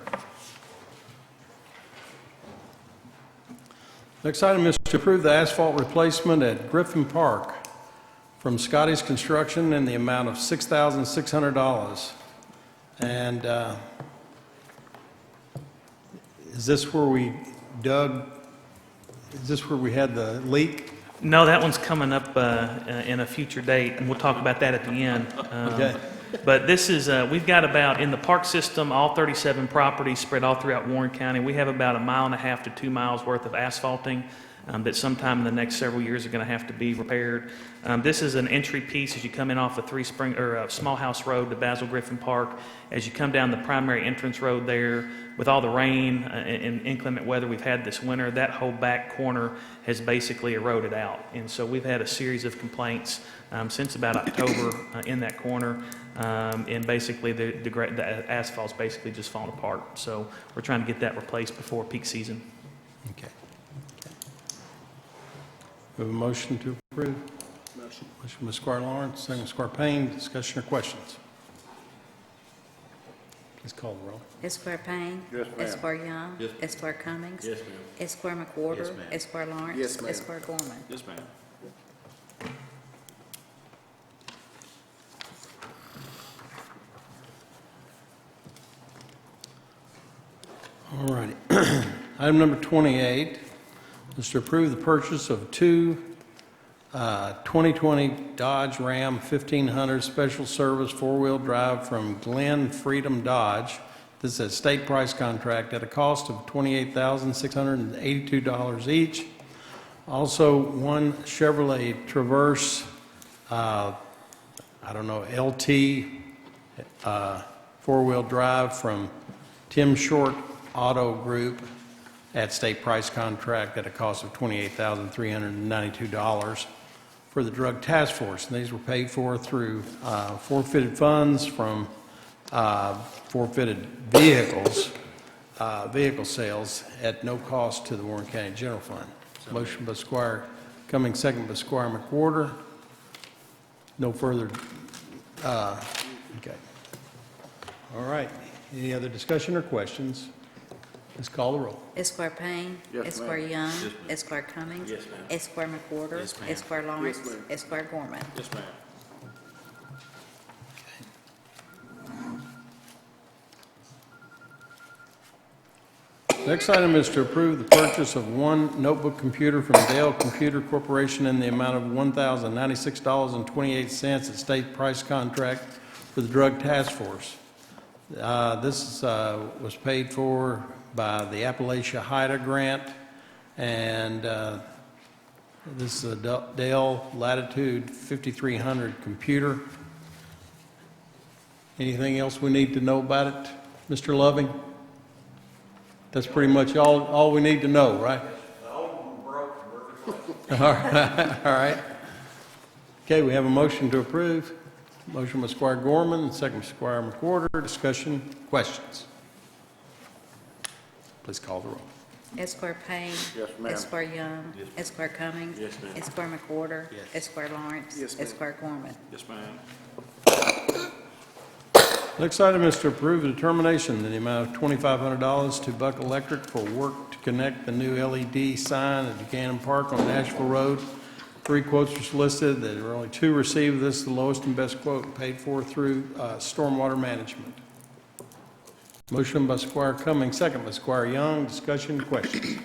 Next item is to approve the asphalt replacement at Griffin Park from Scotty's Construction in the amount of $6,600. And is this where we dug, is this where we had the leak? No, that one's coming up in a future date, and we'll talk about that at the end. Okay. But this is, we've got about, in the park system, all 37 properties spread all throughout Warren County. We have about 1.5 miles to 2 miles worth of asphalting that sometime in the next several years are going to have to be repaired. This is an entry piece as you come in off of Small House Road to Basil Griffin Park. As you come down the primary entrance road there, with all the rain and inclement weather we've had this winter, that whole back corner has basically eroded out. And so we've had a series of complaints since about October in that corner. And basically the asphalt's basically just falling apart. So we're trying to get that replaced before peak season. Okay. We have a motion to approve. Motion. Motion by Squire Lawrence, second by Squire Payne. Discussion or questions? Please call the roll. Esquire Payne. Yes, ma'am. Esquire Young. Yes. Esquire Cummings. Yes, ma'am. Esquire McWhorter. Yes, ma'am. Esquire Lawrence. Yes, ma'am. Esquire Gorman. Yes, ma'am. All righty. Item number 28 is to approve the purchase of 2 2020 Dodge Ram 1500 Special Service 4-wheel drive from Glen Freedom Dodge. This is a state price contract at a cost of $28,682 each. Also, 1 Chevrolet Traverse, LT 4-wheel drive from Tim Short Auto Group at state price contract at a cost of $28,392 for the Drug Task Force. And these were paid for through forfeited funds from forfeited vehicles, vehicle sales at no cost to the Warren County General Fund. Motion by Squire Cummings, second by Squire McWhorter. No further, okay. All right. Any other discussion or questions? Let's call the roll. Esquire Payne. Yes, Esquire ma'am. Young. Yes, ma'am. Esquire Cummings. Yes, ma'am. Esquire McWhorter. Yes, ma'am. Esquire Lawrence. Yes, ma'am. Esquire Gorman. Yes, ma'am. Next item is to approve the purchase of 1 notebook computer from Dell Computer Corporation in the amount of $1,096.28 at state price contract for the Drug Task Force. This was paid for by the Appalachia HIDA grant, and this is a Dell Latitude 5300 computer. Anything else we need to know about it, Mr. Loving? That's pretty much all we need to know, right? All right, all right. Okay, we have a motion to approve. Motion by Squire Gorman, second by Squire McWhorter. Discussion, questions? Please call the roll. Esquire Payne. Yes, ma'am. Esquire Young. Esquire Cummings. Yes, ma'am. Esquire McWhorter. Yes. Esquire Lawrence. Yes, ma'am. Esquire Gorman. Yes, ma'am. Next item is to approve a determination in the amount of $2,500 to Buck Electric for work to connect the new LED sign at Buchanan Park on Nashville Road 3 quotes were solicited. There were only 2 received. This is the lowest and best quote paid for through stormwater management. Motion by Squire Cummings, second by Squire Young. Discussion, questions?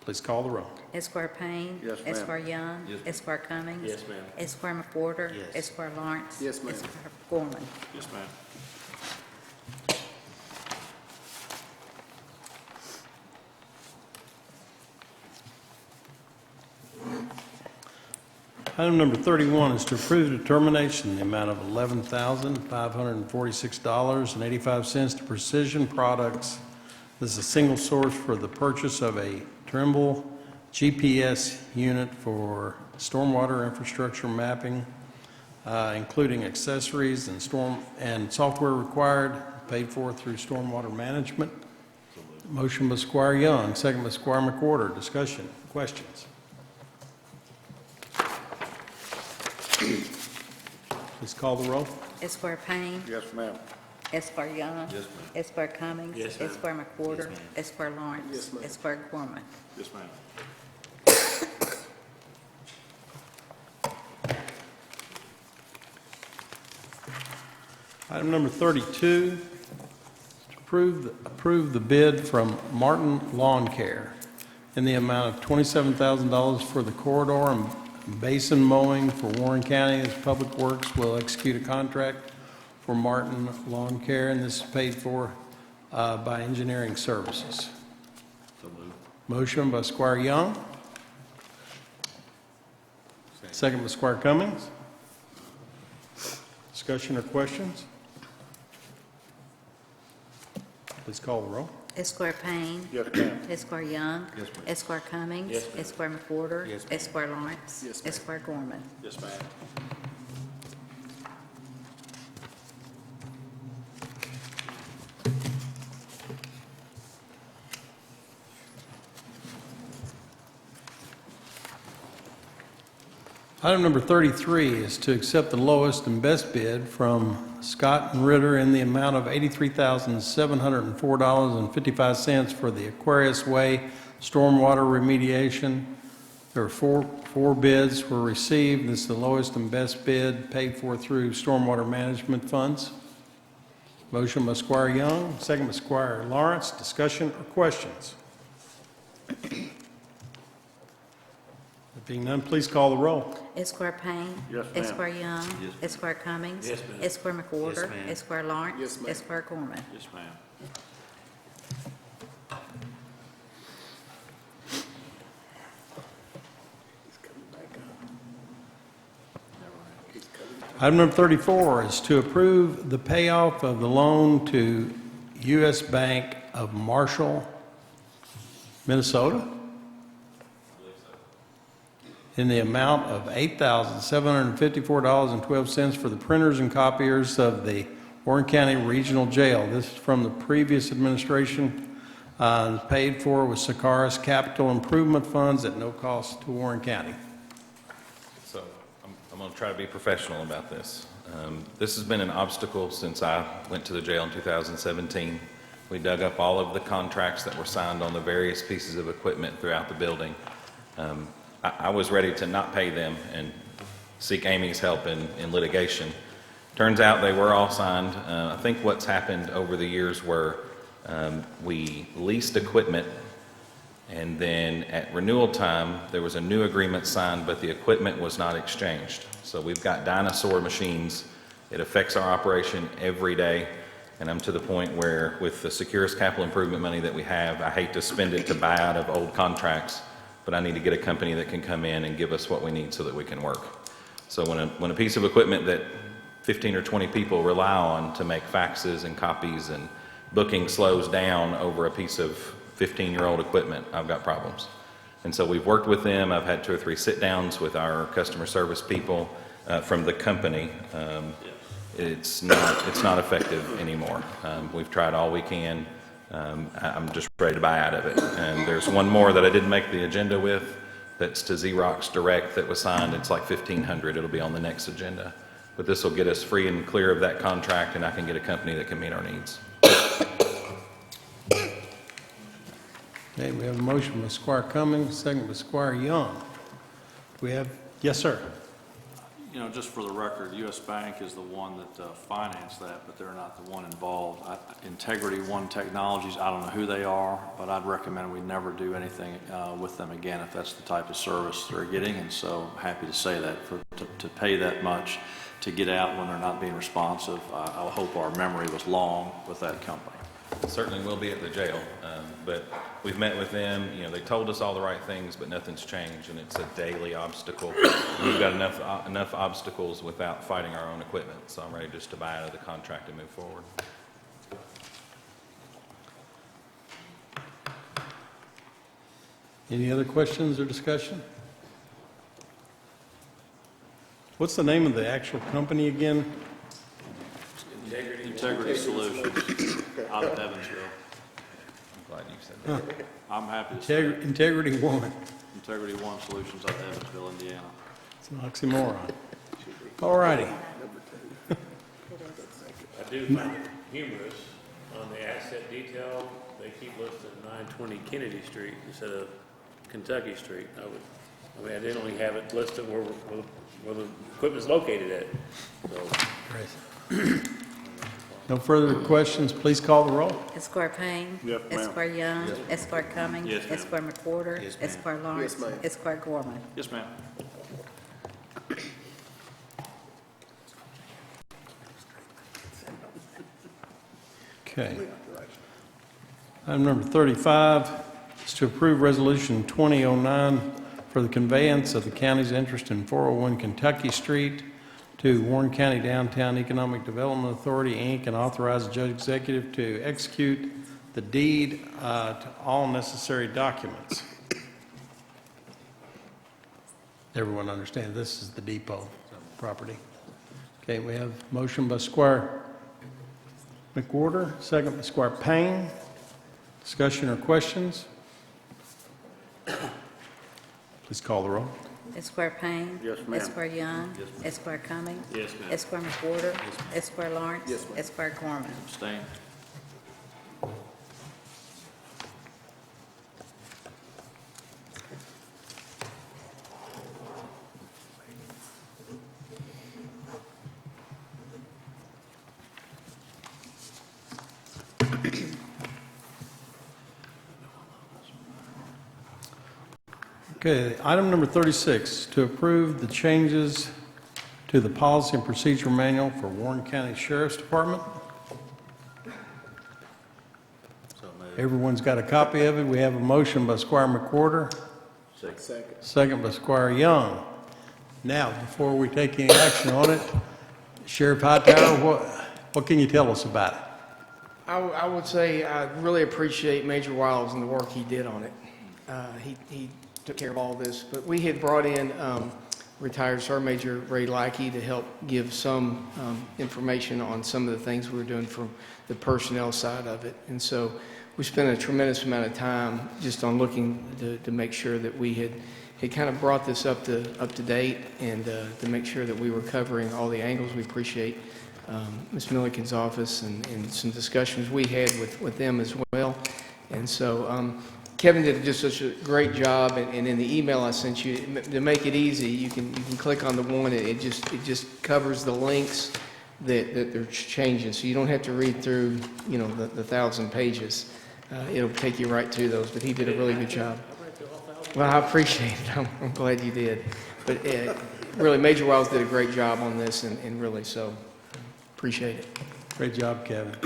Please call the roll. Esquire Payne. Yes, ma'am. Esquire Young. Esquire Cummings. Yes, ma'am. Esquire McWhorter. Esquire Lawrence. Yes, ma'am. Esquire Gorman. Yes, ma'am. Item number 31 is to approve determination in the amount of $11,546.85 to Precision Products. This is a single source for the purchase of a Trimble GPS unit for stormwater infrastructure mapping, including accessories and software required, paid for through stormwater management. Motion by Squire Young, second by Squire McWhorter. Discussion, questions? Please call the roll. Esquire Payne. Yes, ma'am. Esquire Young. Yes, ma'am. Esquire Cummings. Yes, ma'am. Esquire McWhorter. Yes, ma'am. Esquire Lawrence. Yes, ma'am. Esquire Gorman. Yes, ma'am. Item number 32, to approve the bid from Martin Lawn Care in the amount of $27,000 for the corridor and basin mowing for Warren County. As Public Works will execute a contract for Martin Lawn Care, and this is paid for by engineering services. So moved. Motion by Squire Young. Second by Squire Cummings. Discussion or questions? Please call the roll. Esquire Payne. Yes, ma'am. Esquire Young. Yes, ma'am. Esquire Cummings. Yes, ma'am. Esquire McWhorter. Yes, ma'am. Esquire Lawrence. Yes, ma'am. Esquire Gorman. Yes, ma'am. Item number 33 is to accept the lowest and best bid from Scott and Ritter in the amount of $83,704.55 for the Aquarius Way stormwater remediation. There were four bids were received. This is the lowest and best bid paid for through stormwater management funds. Motion by Squire Young, second by Squire Lawrence. Discussion or questions? Being none, please call the roll. Esquire Payne. Yes, ma'am. Esquire Young. Yes, ma'am. Esquire Cummings. Yes, ma'am. Esquire McWhorter. Yes, ma'am. Esquire Lawrence. Yes, ma'am. Esquire Gorman. Yes, ma'am. Item number 34 is to approve the payoff of the loan to U.S. Bank of Marshall, Minnesota, in the amount of $8,754.12 for the printers and copiers of the Warren County Regional Jail. This is from the previous administration, paid for with Sakaris Capital Improvement Funds at no cost to Warren County. So I'm going to try to be professional about this. This has been an obstacle since I went to the jail in 2017. We dug up all of the contracts that were signed on the various pieces of equipment throughout the building. I was ready to not pay them and seek Amy's help in litigation. Turns out they were all signed. I think what's happened over the years were we leased equipment, and then at renewal time, there was a new agreement signed, but the equipment was not exchanged. So we've got dinosaur machines. It affects our operation every day, and I'm to the point where with the Securus capital improvement money that we have, I hate to spend it to buy out of old contracts, but I need to get a company that can come in and give us what we need so that we can work. So when a piece of equipment that 15 or 20 people rely on to make faxes and copies and booking slows down over a piece of 15-year-old equipment, I've got problems. And so we've worked with them. I've had 2 or 3 sit-downs with our customer service people from the company. It's not effective anymore. We've tried all we can. I'm just ready to buy out of it. And there's one more that I didn't make the agenda with that's to Xerox Direct that was signed. It's like $1,500. It'll be on the next agenda. But this will get us free and clear of that contract, and I can get a company that can meet our needs. Okay, we have a motion by Squire Cummings, second by Squire Young. We have, yes, sir. You know, just for the record, U.S. Bank is the one that financed that, but they're not the one involved. Integrity One Technologies, I don't know who they are, but I'd recommend we never do anything with them again if that's the type of service they're getting. And so happy to say that to pay that much to get out when they're not being responsive. I hope our memory was long with that company. Certainly will be at the jail, but we've met with them, they told us all the right things, but nothing's changed, and it's a daily obstacle. We've got enough obstacles without fighting our own equipment, so I'm ready just to buy out of the contract and move forward. Any other questions or discussion? What's the name of the actual company again? Integrity Solutions out of Evansville. I'm glad you said that. I'm happy to say it. Integrity One. Integrity One Solutions out of Evansville, Indiana. It's an oxymoron. All righty. I do find it humorous on the asset detail, they keep listing 920 Kennedy Street instead of Kentucky Street. I didn't only have it listed where the equipment's located at, so. No further questions, please call the roll. Esquire Payne. Yes, ma'am. Esquire Young. Esquire Cummings. Yes, ma'am. Esquire McWhorter. Esquire Lawrence. Esquire Gorman. Yes, ma'am. Okay. Item number 35 is to approve Resolution 2009 for the conveyance of the county's interest in 401 Kentucky Street to Warren County Downtown Economic Development Authority, Inc., and authorize the judge executive to execute the deed to all necessary documents. Everyone understands this is the depot property. Okay, we have motion by Squire McWhorter, second by Squire Payne. Discussion or questions? Please call the roll. Esquire Payne. Yes, ma'am. Esquire Young. Esquire Cummings. Yes, ma'am. Esquire McWhorter. Esquire Lawrence. Esquire Gorman. Abstain. Okay, item number 36, to approve the changes to the policy and procedure manual for Warren County Sheriff's Department. Everyone's got a copy of it. We have a motion by Squire McWhorter. Second by Squire Young. Now, before we take any action on it, Sheriff Hightower, what can you tell us about it? I would say I really appreciate Major Wiles and the work he did on it. He took care of all this, but we had brought in retired Sergeant Major Ray Lackey to help give some information on some of the things we were doing from the personnel side of it. And so we spent a tremendous amount of time just on looking to make sure that we had kind of brought this up to date and to make sure that we were covering all the angles. We appreciate Ms. Milliken's office and some discussions we had with them as well. And so Kevin did just such a great job, and in the email I sent you, to make it easy, you can click on the one, it just covers the links that they're changing, so you don't have to read through, the 1,000 pages. It'll take you right to those, but he did a really good job. Well, I appreciate it. I'm glad you did. But really, Major Wiles did a great job on this, and really so appreciate it. Great job, Kevin.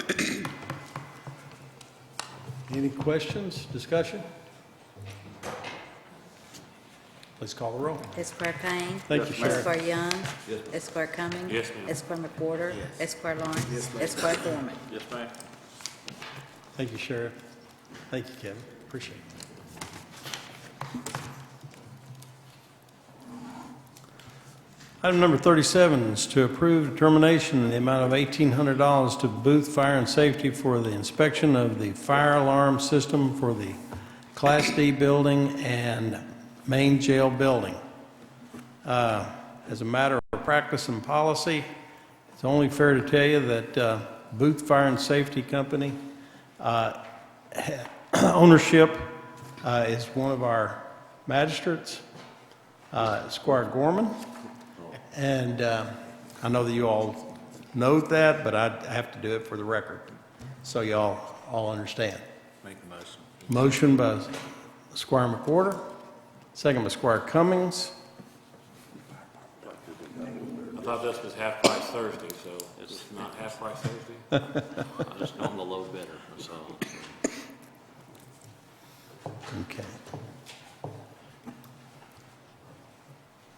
Any questions, discussion? Please call the roll. Esquire Payne. Thank you, Sheriff. Esquire Young. Esquire Cummings. Yes, ma'am. Esquire McWhorter. Esquire Lawrence. Esquire Gorman. Yes, ma'am. Thank you, Sheriff. Thank you, Kevin. Appreciate it. Item number 37 is to approve determination in the amount of $1,800 to Booth Fire and Safety for the inspection of the fire alarm system for the Class D building and main jail building. As a matter of practice and policy, it's only fair to tell you that Booth Fire and Safety Company ownership is one of our magistrates, Squire Gorman. And I know that you all know that, but I have to do it for the record, so y'all all understand. Make the motion. Motion by Squire McWhorter, second by Squire Cummings. I thought this was half price Thursday, so it's not half price Thursday? I just know I'm the low bidder, so. Okay.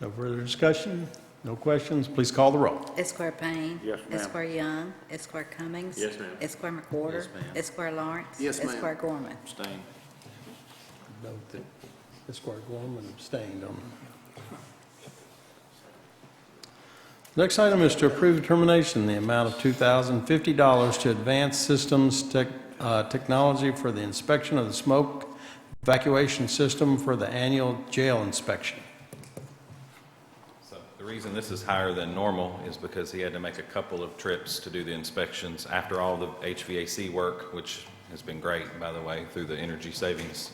No further discussion? No questions? Please call the roll. Esquire Payne. Yes, ma'am. Esquire Young. Esquire Cummings. Yes, ma'am. Esquire McWhorter. Yes, ma'am. Esquire Lawrence. Yes, ma'am. Esquire Gorman. Abstain. Note that Esquire Gorman abstained on. Next item is to approve determination in the amount of $2,050 to Advanced Systems Technology for the inspection of the smoke evacuation system for the annual jail inspection. So the reason this is higher than normal is because he had to make a couple of trips to do the inspections after all the HVAC work, which has been great, by the way, through the energy savings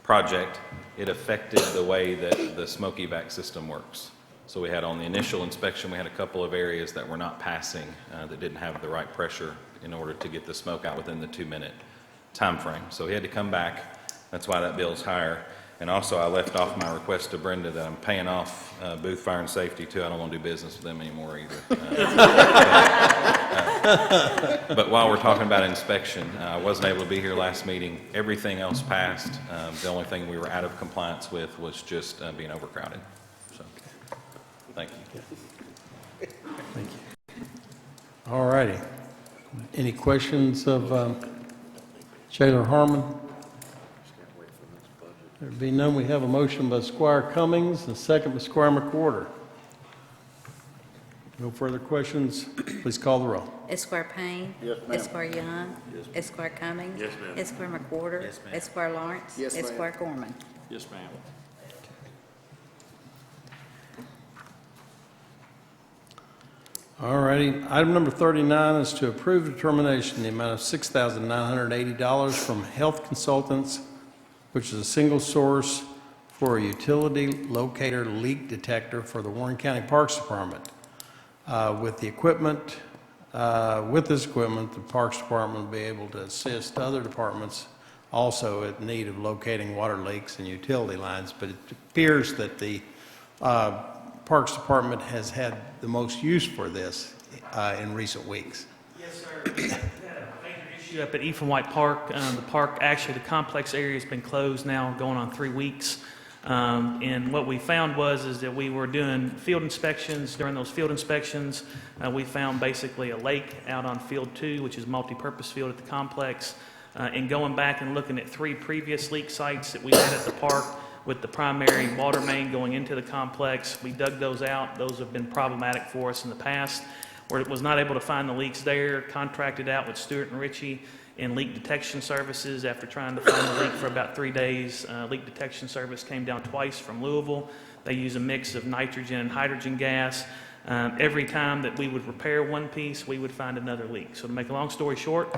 project. It affected the way that the smoke evac system works. So we had on the initial inspection, we had a couple of areas that were not passing, that didn't have the right pressure in order to get the smoke out within the 2-minute time frame. So he had to come back. That's why that bill's higher. And also, I left off my request to Brenda that I'm paying off Booth Fire and Safety too. I don't want to do business with them anymore either. But while we're talking about inspection, I wasn't able to be here last meeting. Everything else passed. The only thing we were out of compliance with was just being overcrowded. So, thank you. Thank you. All righty. Any questions of Shaler Harmon? There be none, we have a motion by Squire Cummings and a second by Squire McWhorter. No further questions. Please call the roll. Esquire Payne. Yes, ma'am. Esquire Young. Esquire Cummings. Yes, ma'am. Esquire McWhorter. Yes, ma'am. Esquire Lawrence. Yes, ma'am. Esquire Gorman. Yes, ma'am. All righty. Item number 39 is to approve determination in the amount of $6,980 from Health Consultants, which is a single source for a utility locator leak detector for the Warren County Parks Department. With the equipment, with this equipment, the Parks Department will be able to assist other departments also in need of locating water leaks and utility lines, but it appears that the Parks Department has had the most use for this in recent weeks. Yes, sir. We had a major issue up at Ethan White Park. The park, actually, the complex area has been closed now, going on 3 weeks. And what we found is that we were doing field inspections. During those field inspections, we found basically a lake out on Field 2, which is multi-purpose field at the complex. And going back and looking at 3 previous leak sites that we had at the park with the primary water main going into the complex, we dug those out. Those have been problematic for us in the past. Where it was not able to find the leaks there, contracted out with Stewart and Ritchie in leak detection services. After trying to find the leak for about 3 days, leak detection service came down twice from Louisville. They use a mix of nitrogen and hydrogen gas. Every time that we would repair one piece, we would find another leak. So to make a long story short,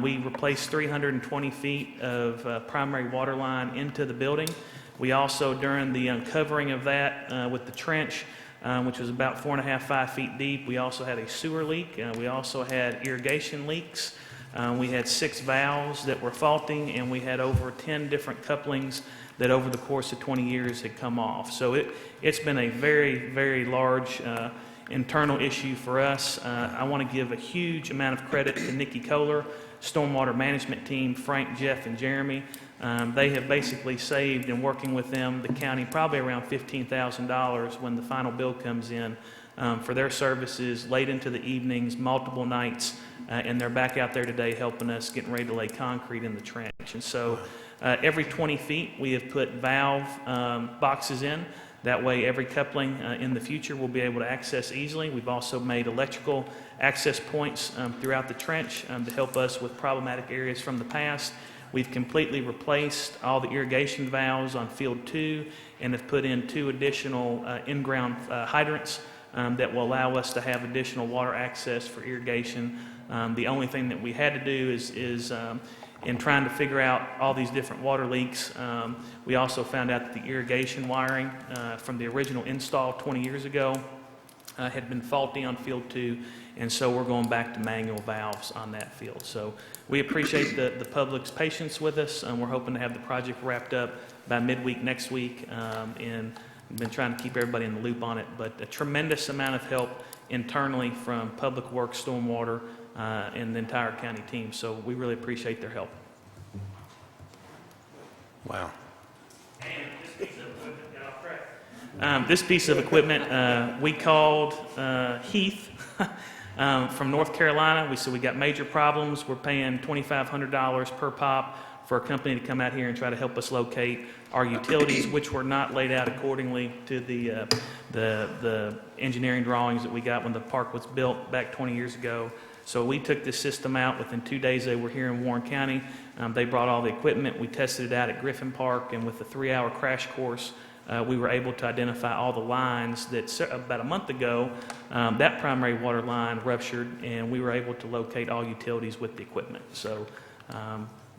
we replaced 320 feet of primary water line into the building. We also, during the uncovering of that with the trench, which was about 4.5, 5 feet deep, we also had a sewer leak. We also had irrigation leaks. We had 6 valves that were faulting, and we had over 10 different couplings that over the course of 20 years had come off. So it's been a very, very large internal issue for us. I want to give a huge amount of credit to Nikki Kohler, Stormwater Management Team, Frank, Jeff, and Jeremy. They have basically saved, in working with them, the county probably around $15,000 when the final bill comes in for their services late into the evenings, multiple nights, and they're back out there today helping us, getting ready to lay concrete in the trench. And so every 20 feet we have put valve boxes in. That way every coupling in the future will be able to access easily. We've also made electrical access points throughout the trench to help us with problematic areas from the past. We've completely replaced all the irrigation valves on Field 2 and have put in 2 additional in-ground hydrants that will allow us to have additional water access for irrigation. The only thing that we had to do is in trying to figure out all these different water leaks. We also found out that the irrigation wiring from the original install 20 years ago had been faulty on field 2, and so we're going back to manual valves on that field. So we appreciate the public's patience with us, and we're hoping to have the project wrapped up by midweek next week, and been trying to keep everybody in the loop on it. But a tremendous amount of help internally from Public Works, Stormwater, and the entire county team. So we really appreciate their help. Wow. This piece of equipment, we called Heath from North Carolina. We said we got major problems. We're paying $2,500 per pop for a company to come out here and try to help us locate our utilities, which were not laid out accordingly to the engineering drawings that we got when the park was built back 20 years ago. So we took this system out. Within 2 days, they were here in Warren County. They brought all the equipment. We tested it out at Griffin Park, and with a 3-hour crash course, we were able to identify all the lines that about a month ago, that primary water line ruptured, and we were able to locate all utilities with the equipment. So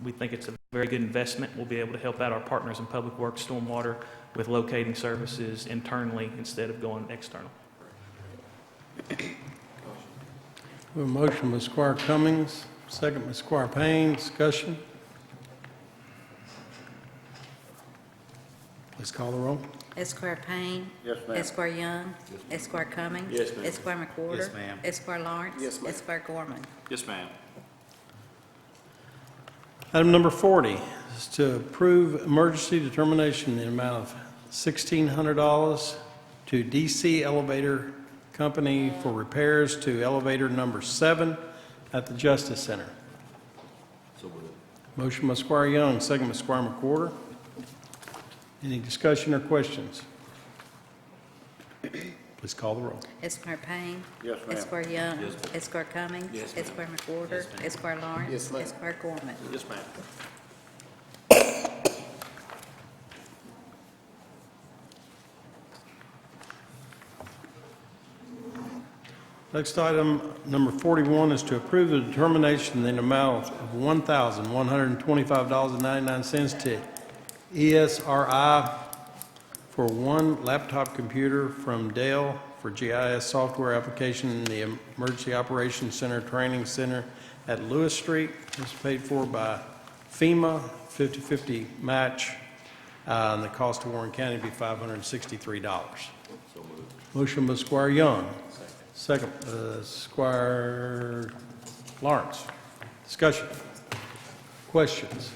we think it's a very good investment. We'll be able to help out our partners in Public Works, Stormwater with locating services internally instead of going external. We have a motion by Squire Cummings, second by Squire Payne. Discussion. Please call the roll. Esquire Payne. Yes, ma'am. Esquire Young. Esquire Cummings. Yes, ma'am. Esquire McWhorter. Yes, ma'am. Esquire Lawrence. Yes, ma'am. Esquire Gorman. Yes, ma'am. Item number 40 is to approve emergency determination in the amount of $1,600 to DC Elevator Company for repairs to elevator number 7 at the Justice Center. Motion by Squire Young, second by Squire McWhorter. Any discussion or questions? Please call the roll. Esquire Payne. Yes, ma'am. Esquire Young. Esquire Cummings. Yes, ma'am. Esquire McWhorter. Esquire Lawrence. Yes, ma'am. Esquire Gorman. Yes, ma'am. Next item, number 41, is to approve the determination in the amount of $1,125.99 to ESRI for one laptop computer from Dell for GIS software application in the Emergency Operations Center Training Center at Lewis Street. This is paid for by FEMA, 50/50 match, and the cost to Warren County would be $563. Motion by Squire Young. Second, Squire Lawrence. Discussion. Questions?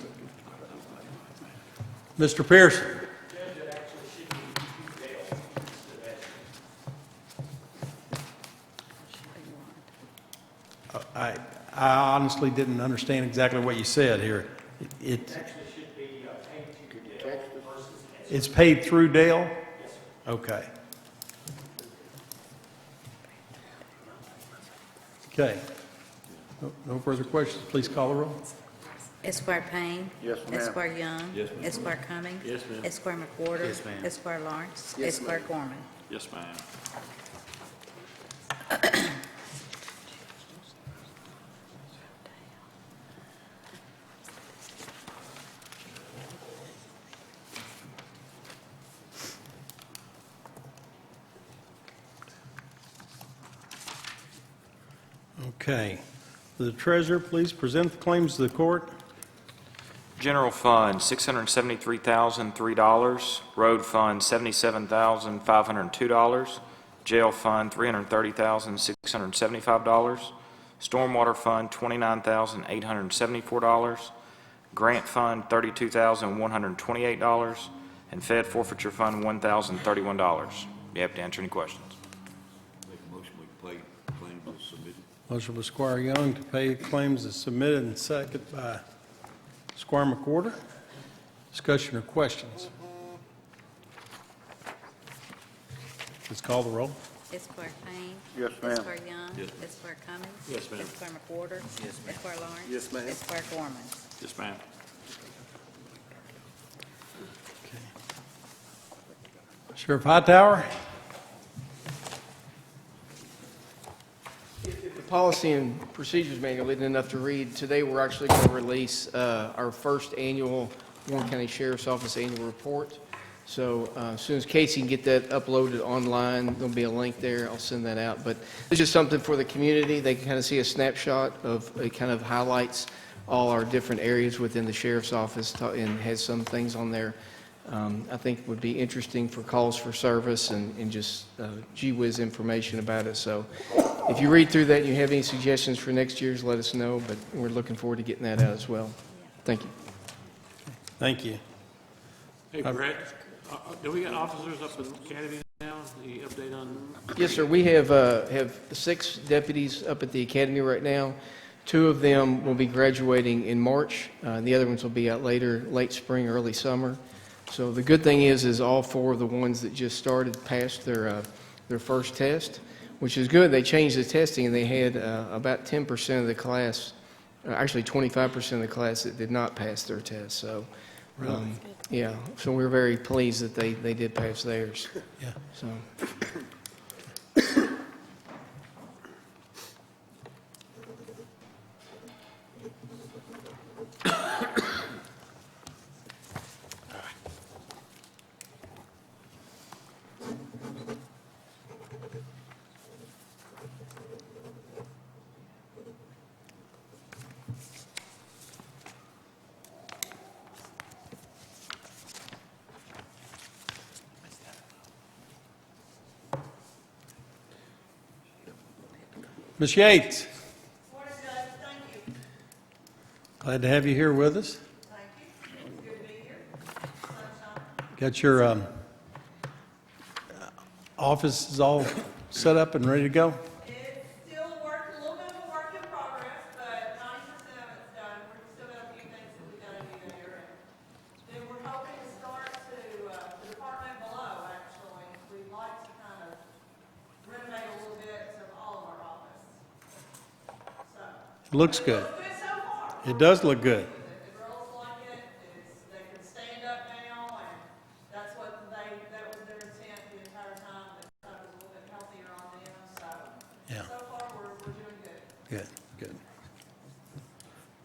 Mr. Pearson. I honestly didn't understand exactly what you said here. It's paid through Dale? Okay. Okay. No further questions. Please call the roll. Esquire Payne. Yes, ma'am. Esquire Young. Yes, ma'am. Esquire Cummings. Yes, ma'am. Esquire McWhorter. Yes, ma'am. Esquire Lawrence. Yes, Esquire ma'am. Gorman. Yes, ma'am. Okay. The treasurer, please present the claims to the court. General Fund, $673,003. Road Fund, $77,502. Jail Fund, $330,675. Stormwater Fund, $29,874. Grant Fund, $32,128. And Fed Forfeiture Fund, $1,031. You have to answer any questions. Make a motion, we pay claims as submitted. Motion by Squire Young to pay claims as submitted, and second by Squire McWhorter. Discussion or questions? Please call the roll. Esquire Payne. Yes, ma'am. Esquire Young. Yes. Esquire Cummings. Yes, ma'am. Esquire McWhorter. Yes, ma'am. Esquire Lawrence. Yes, ma'am. Esquire Gorman. Yes, ma'am. Sheriff Hightower? policy and procedures manual isn't enough to read. Today, we're actually going to release our first annual Warren County Sheriff's Office annual report. So as soon as Casey can get that uploaded online, there'll be a link there. I'll send that out. But it's just something for the community. They can kind of see a snapshot of, it kind of highlights all our different areas within the Sheriff's Office and has some things on there I think would be interesting for calls for service and just gee whiz information about it. So if you read through that and you have any suggestions for next year's, let us know, but we're looking forward to getting that out as well. Thank you. Thank you. Hey, Brett, do we got officers up in Academy now? The update on? Yes, sir. We have 6 deputies up at the academy right now. 2 of them will be graduating in March. The other ones will be out later, late spring, early summer. So the good thing is all 4 of the ones that just started passed their first test, which is good. They changed the testing, and they had about 10% of the class, actually 25% of the class that did not pass their test. So, Really? Yeah. So we're very pleased that they did pass theirs. Yeah. So. Ms. Yates. Morning, Judge. Thank you. Glad to have you here with us. Thank you. It's good to be here. Sunshine. Got your office is all set up and ready to go? It's still a little bit of a work in progress, but 90% of it's done. We've still got a few things that we've got to do there. And then we're hoping to start to the department below, actually. We'd like to kind of renovate a little bit of all of our office. So. It looks good. It looks good so far. It does look good. The girls like it. They can stand up now, and that's what that was their intent the entire time. They thought it was a little bit healthier on them. So, Yeah. so far we're doing good. Good, good.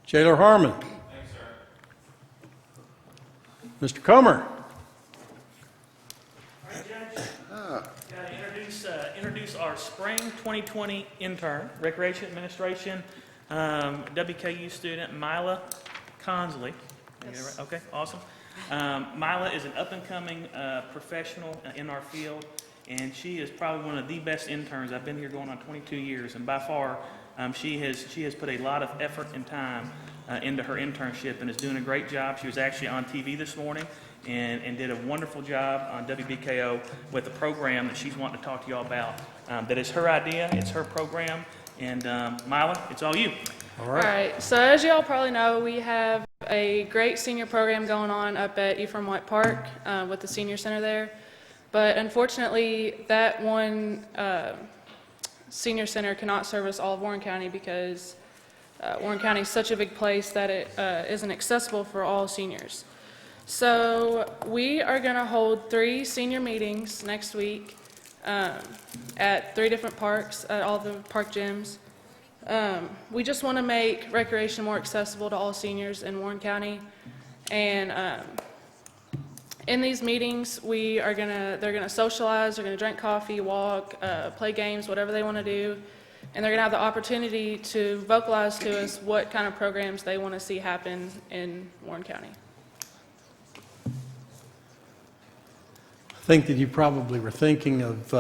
Jailer Harmon. Thanks, sir. Mr. Comer. All right, Judge. Gotta introduce our spring 2020 intern, Recreation Administration, WKU student, Mila Consley. Did I get it right? Okay, awesome. Mila is an up-and-coming professional in our field, and she is probably one of the best interns. I've been here going on 22 years, and by far, she has put a lot of effort and time into her internship and is doing a great job. She was actually on TV this morning and did a wonderful job on WBKO with a program that she's wanting to talk to you all about. That is her idea, it's her program, and Mila, it's all you. All right. All right, so as you all probably know, we have a great senior program going on up at Ephraim White Park with the senior center there. But unfortunately, that one senior center cannot service all of Warren County because Warren County is such a big place that it isn't accessible for all seniors. So we are going to hold 3 senior meetings next week at 3 different parks, at all the park gyms. We just want to make recreation more accessible to all seniors in Warren County. And in these meetings, they're gonna socialize, they're gonna drink coffee, walk, play games, whatever they want to do. And they're gonna have the opportunity to vocalize to us what kind of programs they want to see happen in Warren County. I think that you probably were thinking of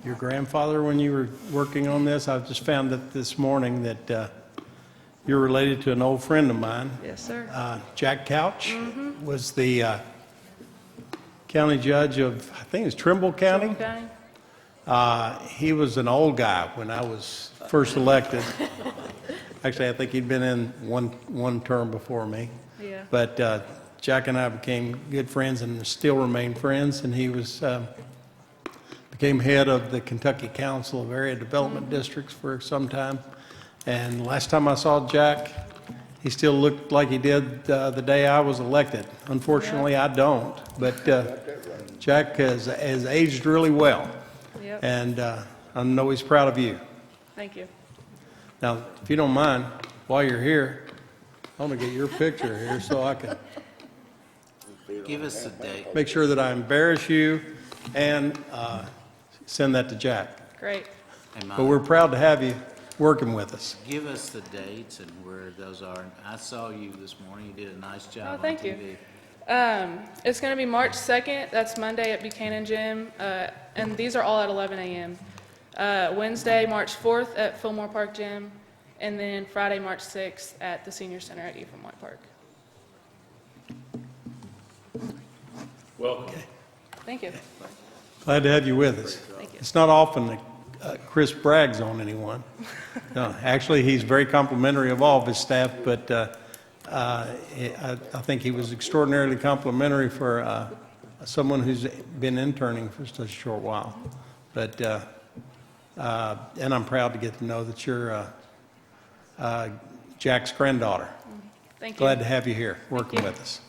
your grandfather when you were working on this. I just found that this morning that you're related to an old friend of mine. Yes, sir. Jack Couch was the county judge of, I think it was Trimble County. Trimble County. He was an old guy when I was first elected. Actually, I think he'd been in one term before me. Yeah. But Jack and I became good friends and still remain friends. And he was became head of the Kentucky Council of Area Development Districts for some time. And last time I saw Jack, he still looked like he did the day I was elected. Unfortunately, I don't. But Jack has aged really well. Yep. And I know he's proud of you. Thank you. Now, if you don't mind, while you're here, I want to get your picture here so I can Give us the date. make sure that I embarrass you and send that to Jack. Great. Hey, But Mike, we're proud to have you working with us. give us the dates and where those are. I saw you this morning. You did a nice job Oh, on thank TV. you. It's going to be March 2nd. That's Monday at Buchanan Gym. And these are all at 11 a.m. Wednesday, March 4th at Fillmore Park Gym. And then Friday, March 6th at the Senior Center at Ephraim White Park. Welcome. Thank you. Glad to have you with us. Thank you. It's not often that Chris brags on anyone. No, actually, he's very complimentary of all of his staff, but I think he was extraordinarily complimentary for someone who's been interning for such a short while. But and I'm proud to get to know that you're Jack's granddaughter. Thank you. Glad to have you here working you. with us.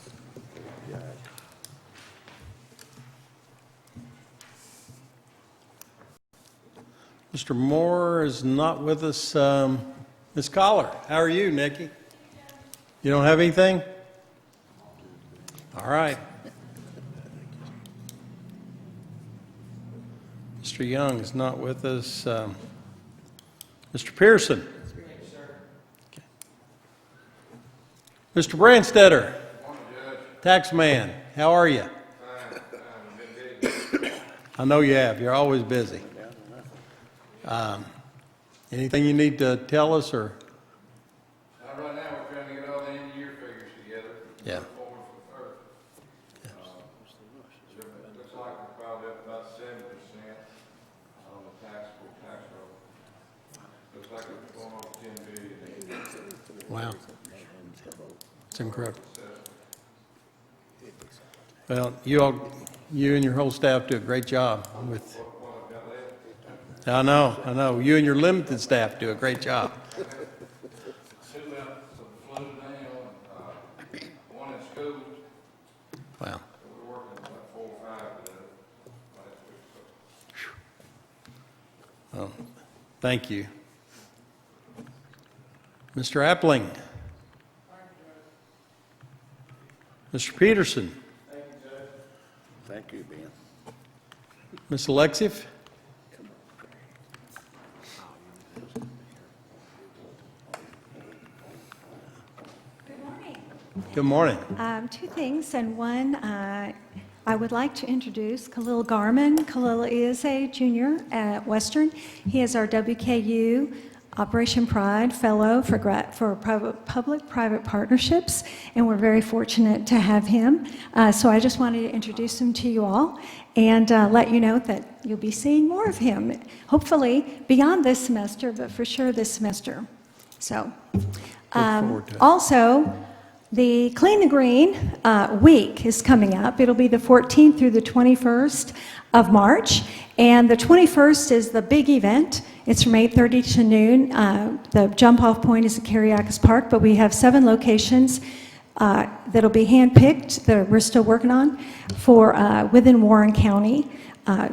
Mr. Moore is not with us. Ms. Collar, how are you, Nikki? You don't have anything? All right. Mr. Young is not with us. Mr. Pearson? Okay. Mr. Branstetter? Taxman, how are you? I know you have. You're always busy. Anything you need to tell us, or? Right now, we're trying to get all the end-of-year figures together. Yeah. Forward for the third. Looks like we're probably up about 7% on the taxable tax roll. Looks like we're going over 10 billion. Wow. It's incredible. Well, you and your whole staff do a great job with. I know. You and your limited staff do a great job. Two left, so the flooded down, one in school. Wow. We're working on about 4 or 5 of them last week. Well, thank you. Mr. Appling. Mr. Peterson. Thank you, Judge. Thank you, Ben. Ms. Alexiev. Good morning. Two things, and one, I would like to introduce Khalil Garman. Khalil is a junior at Western. He is our WKU Operation Pride Fellow for Public-Private Partnerships, and we're very fortunate to have him. So I just wanted to introduce him to you all and let you know that you'll be seeing more of him, hopefully beyond this semester, but for sure this semester. So, forward to it. also, the Clean the Green week is coming up. It'll be the 14th through the 21st of March, and the 21st is the big event. It's from 8:30 to noon. The jump-off point is at Kiriakis Park, but we have 7 locations that'll be handpicked that we're still working on for within Warren County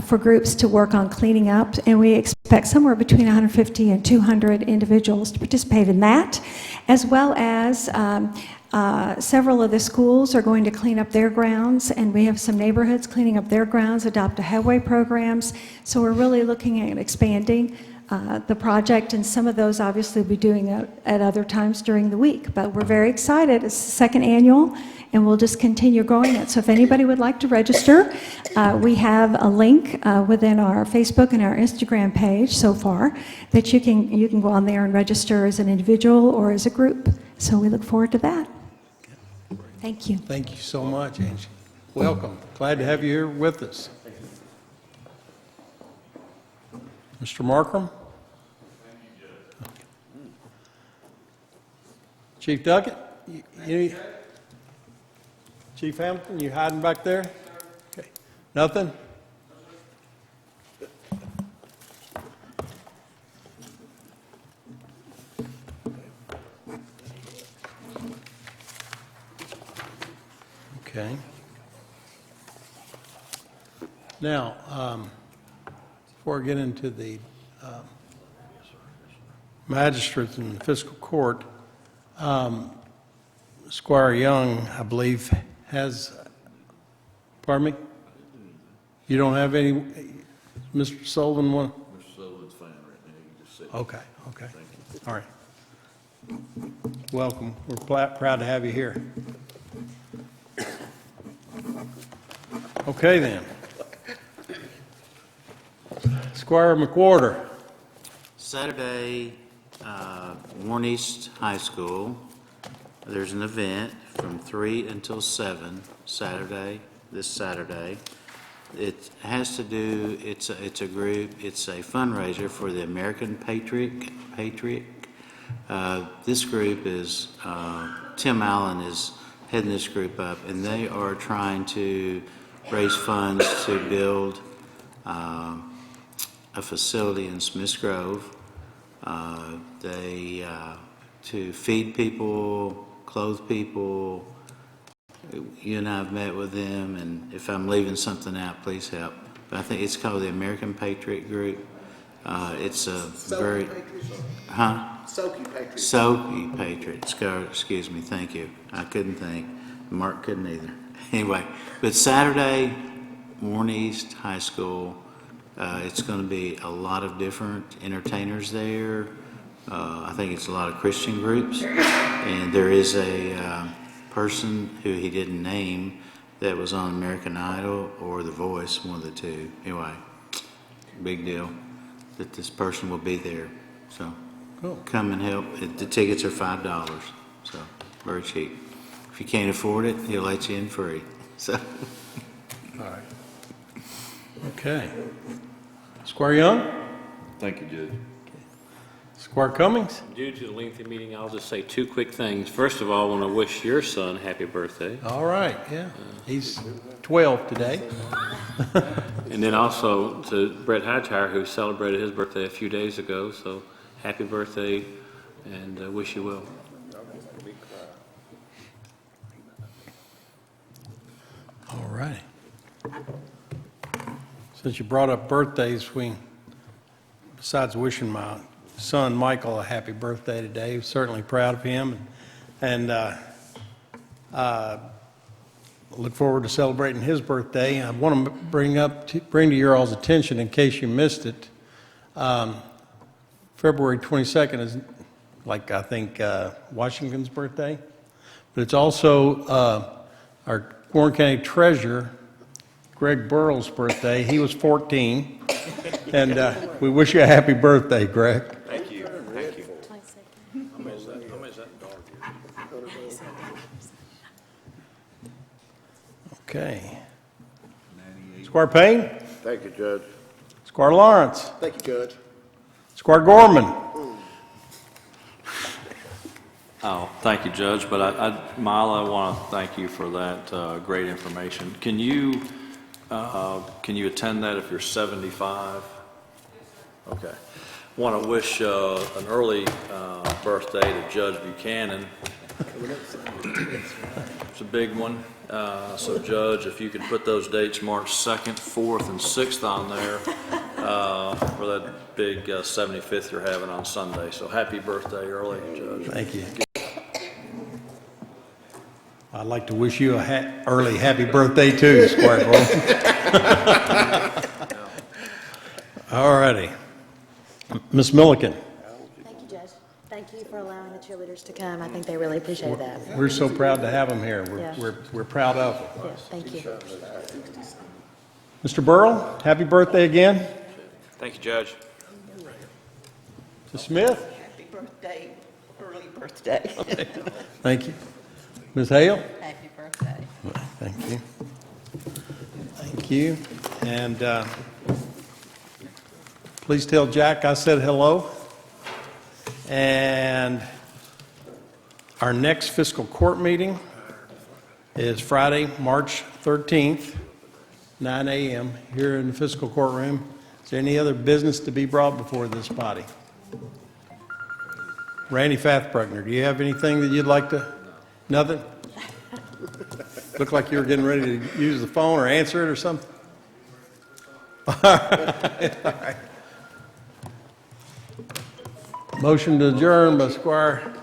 for groups to work on cleaning up, and we expect somewhere between 150 and 200 individuals to participate in that, as well as several of the schools are going to clean up their grounds, and we have some neighborhoods cleaning up their grounds, adopt a headway programs. So we're really looking at expanding the project, and some of those obviously we'll be doing at other times during the week. But we're very excited. It's the 2nd annual, and we'll just continue growing it. So if anybody would like to register, we have a link within our Facebook and our Instagram page so far that you can go on there and register as an individual or as a group. So we look forward to that. Thank you. Thank you so much, Angie. Welcome. Glad to have you here with us. Mr. Markram? Chief Duckett? Chief Hamilton, you hiding back there? Okay. Nothing? Okay. Now, before I get into the magistrates in the fiscal court. Squire Young, I believe, has, pardon me? You don't have any, Mr. Sullivan, one? Mr. Sullivan's fine right now, you just said. Okay, okay. All right. Welcome. We're proud to have you here. Okay, then. Squire McWhorter. Saturday, Warren East High School, there's an event from 3 until 7, Saturday, this Saturday. It has to do, it's a group, it's a fundraiser for the American Patriot. This group is, Tim Allen is heading this group up, and they are trying to raise funds to build a facility in Smiths Grove. To feed people, clothe people. You and I have met with them, and if I'm leaving something out, please help. But I think it's called the American Patriot Group. It's a very, Soaky Patriots. Soaky Patriots. Excuse me, thank you. I couldn't think. Mark couldn't either. Anyway, but Saturday, Warren East High School, it's going to be a lot of different entertainers there. I think it's a lot of Christian groups, and there is a person who he didn't name that was on American Idol or The Voice, one of the two. Anyway, big deal that this person will be there. So Cool. Come and help. The tickets are $5, so very cheap. If you can't afford it, he'll let you in free. So. All right. Okay. Squire Young? Thank you, Judge. Squire Cummings? Due to the lengthy meeting, I'll just say two quick things. First of all, I want to wish your son happy birthday. All right, yeah. He's 12 today. And then also to Brett Hightower, who celebrated his birthday a few days ago. So happy birthday, and wish you well. All right. Since you brought up birthdays, besides wishing my son Michael a happy birthday today, I'm certainly proud of him, and look forward to celebrating his birthday. I want to bring to your all's attention, in case you missed it, February 22nd is, I think, Washington's birthday, but it's also our Warren County Treasurer, Greg Burrell's birthday. He was 14, and we wish you a happy birthday, Greg. Thank you. Thank you. Okay. Squire Payne? Thank you, Judge. Squire Lawrence? Thank you, Judge. Squire Gorman? Oh, thank you, Judge, but Mila, I want to thank you for that great information. Can you attend that if you're 75? Okay. Want to wish an early birthday to Judge Buchanan. It's a big one. So Judge, if you could put those dates, March 2nd, 4th, and 6th on there for that big 75th you're having on Sunday. So happy birthday early, Judge. Thank you. I'd like to wish you a early happy birthday too, Squire Gorman. All righty. Ms. Milliken. Thank you, Judge. Thank you for allowing the cheerleaders to come. I think they really appreciate that. We're so proud to have them here. Yeah. We're proud of them. Yeah, thank you. Mr. Burrell, happy birthday again. Thank you, Judge. To Smith. Happy birthday, early birthday. Thank you. Ms. Hale. Happy birthday. Thank you. Thank you. And please tell Jack I said hello. And our next fiscal court meeting is Friday, March 13th, 9 a.m. here in the fiscal courtroom. Is there any other business to be brought before this body? Randy Fathbruckner, do you have anything that you'd like to? Nothing? Looked like you were getting ready to use the phone or answer it or something. All right. Motion to adjourn by Squire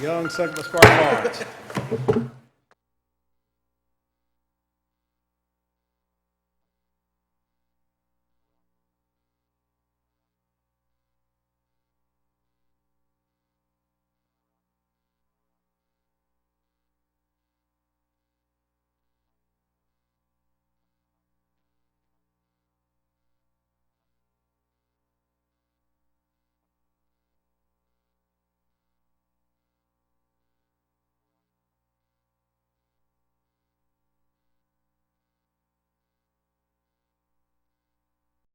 Young, second by Squire Lawrence.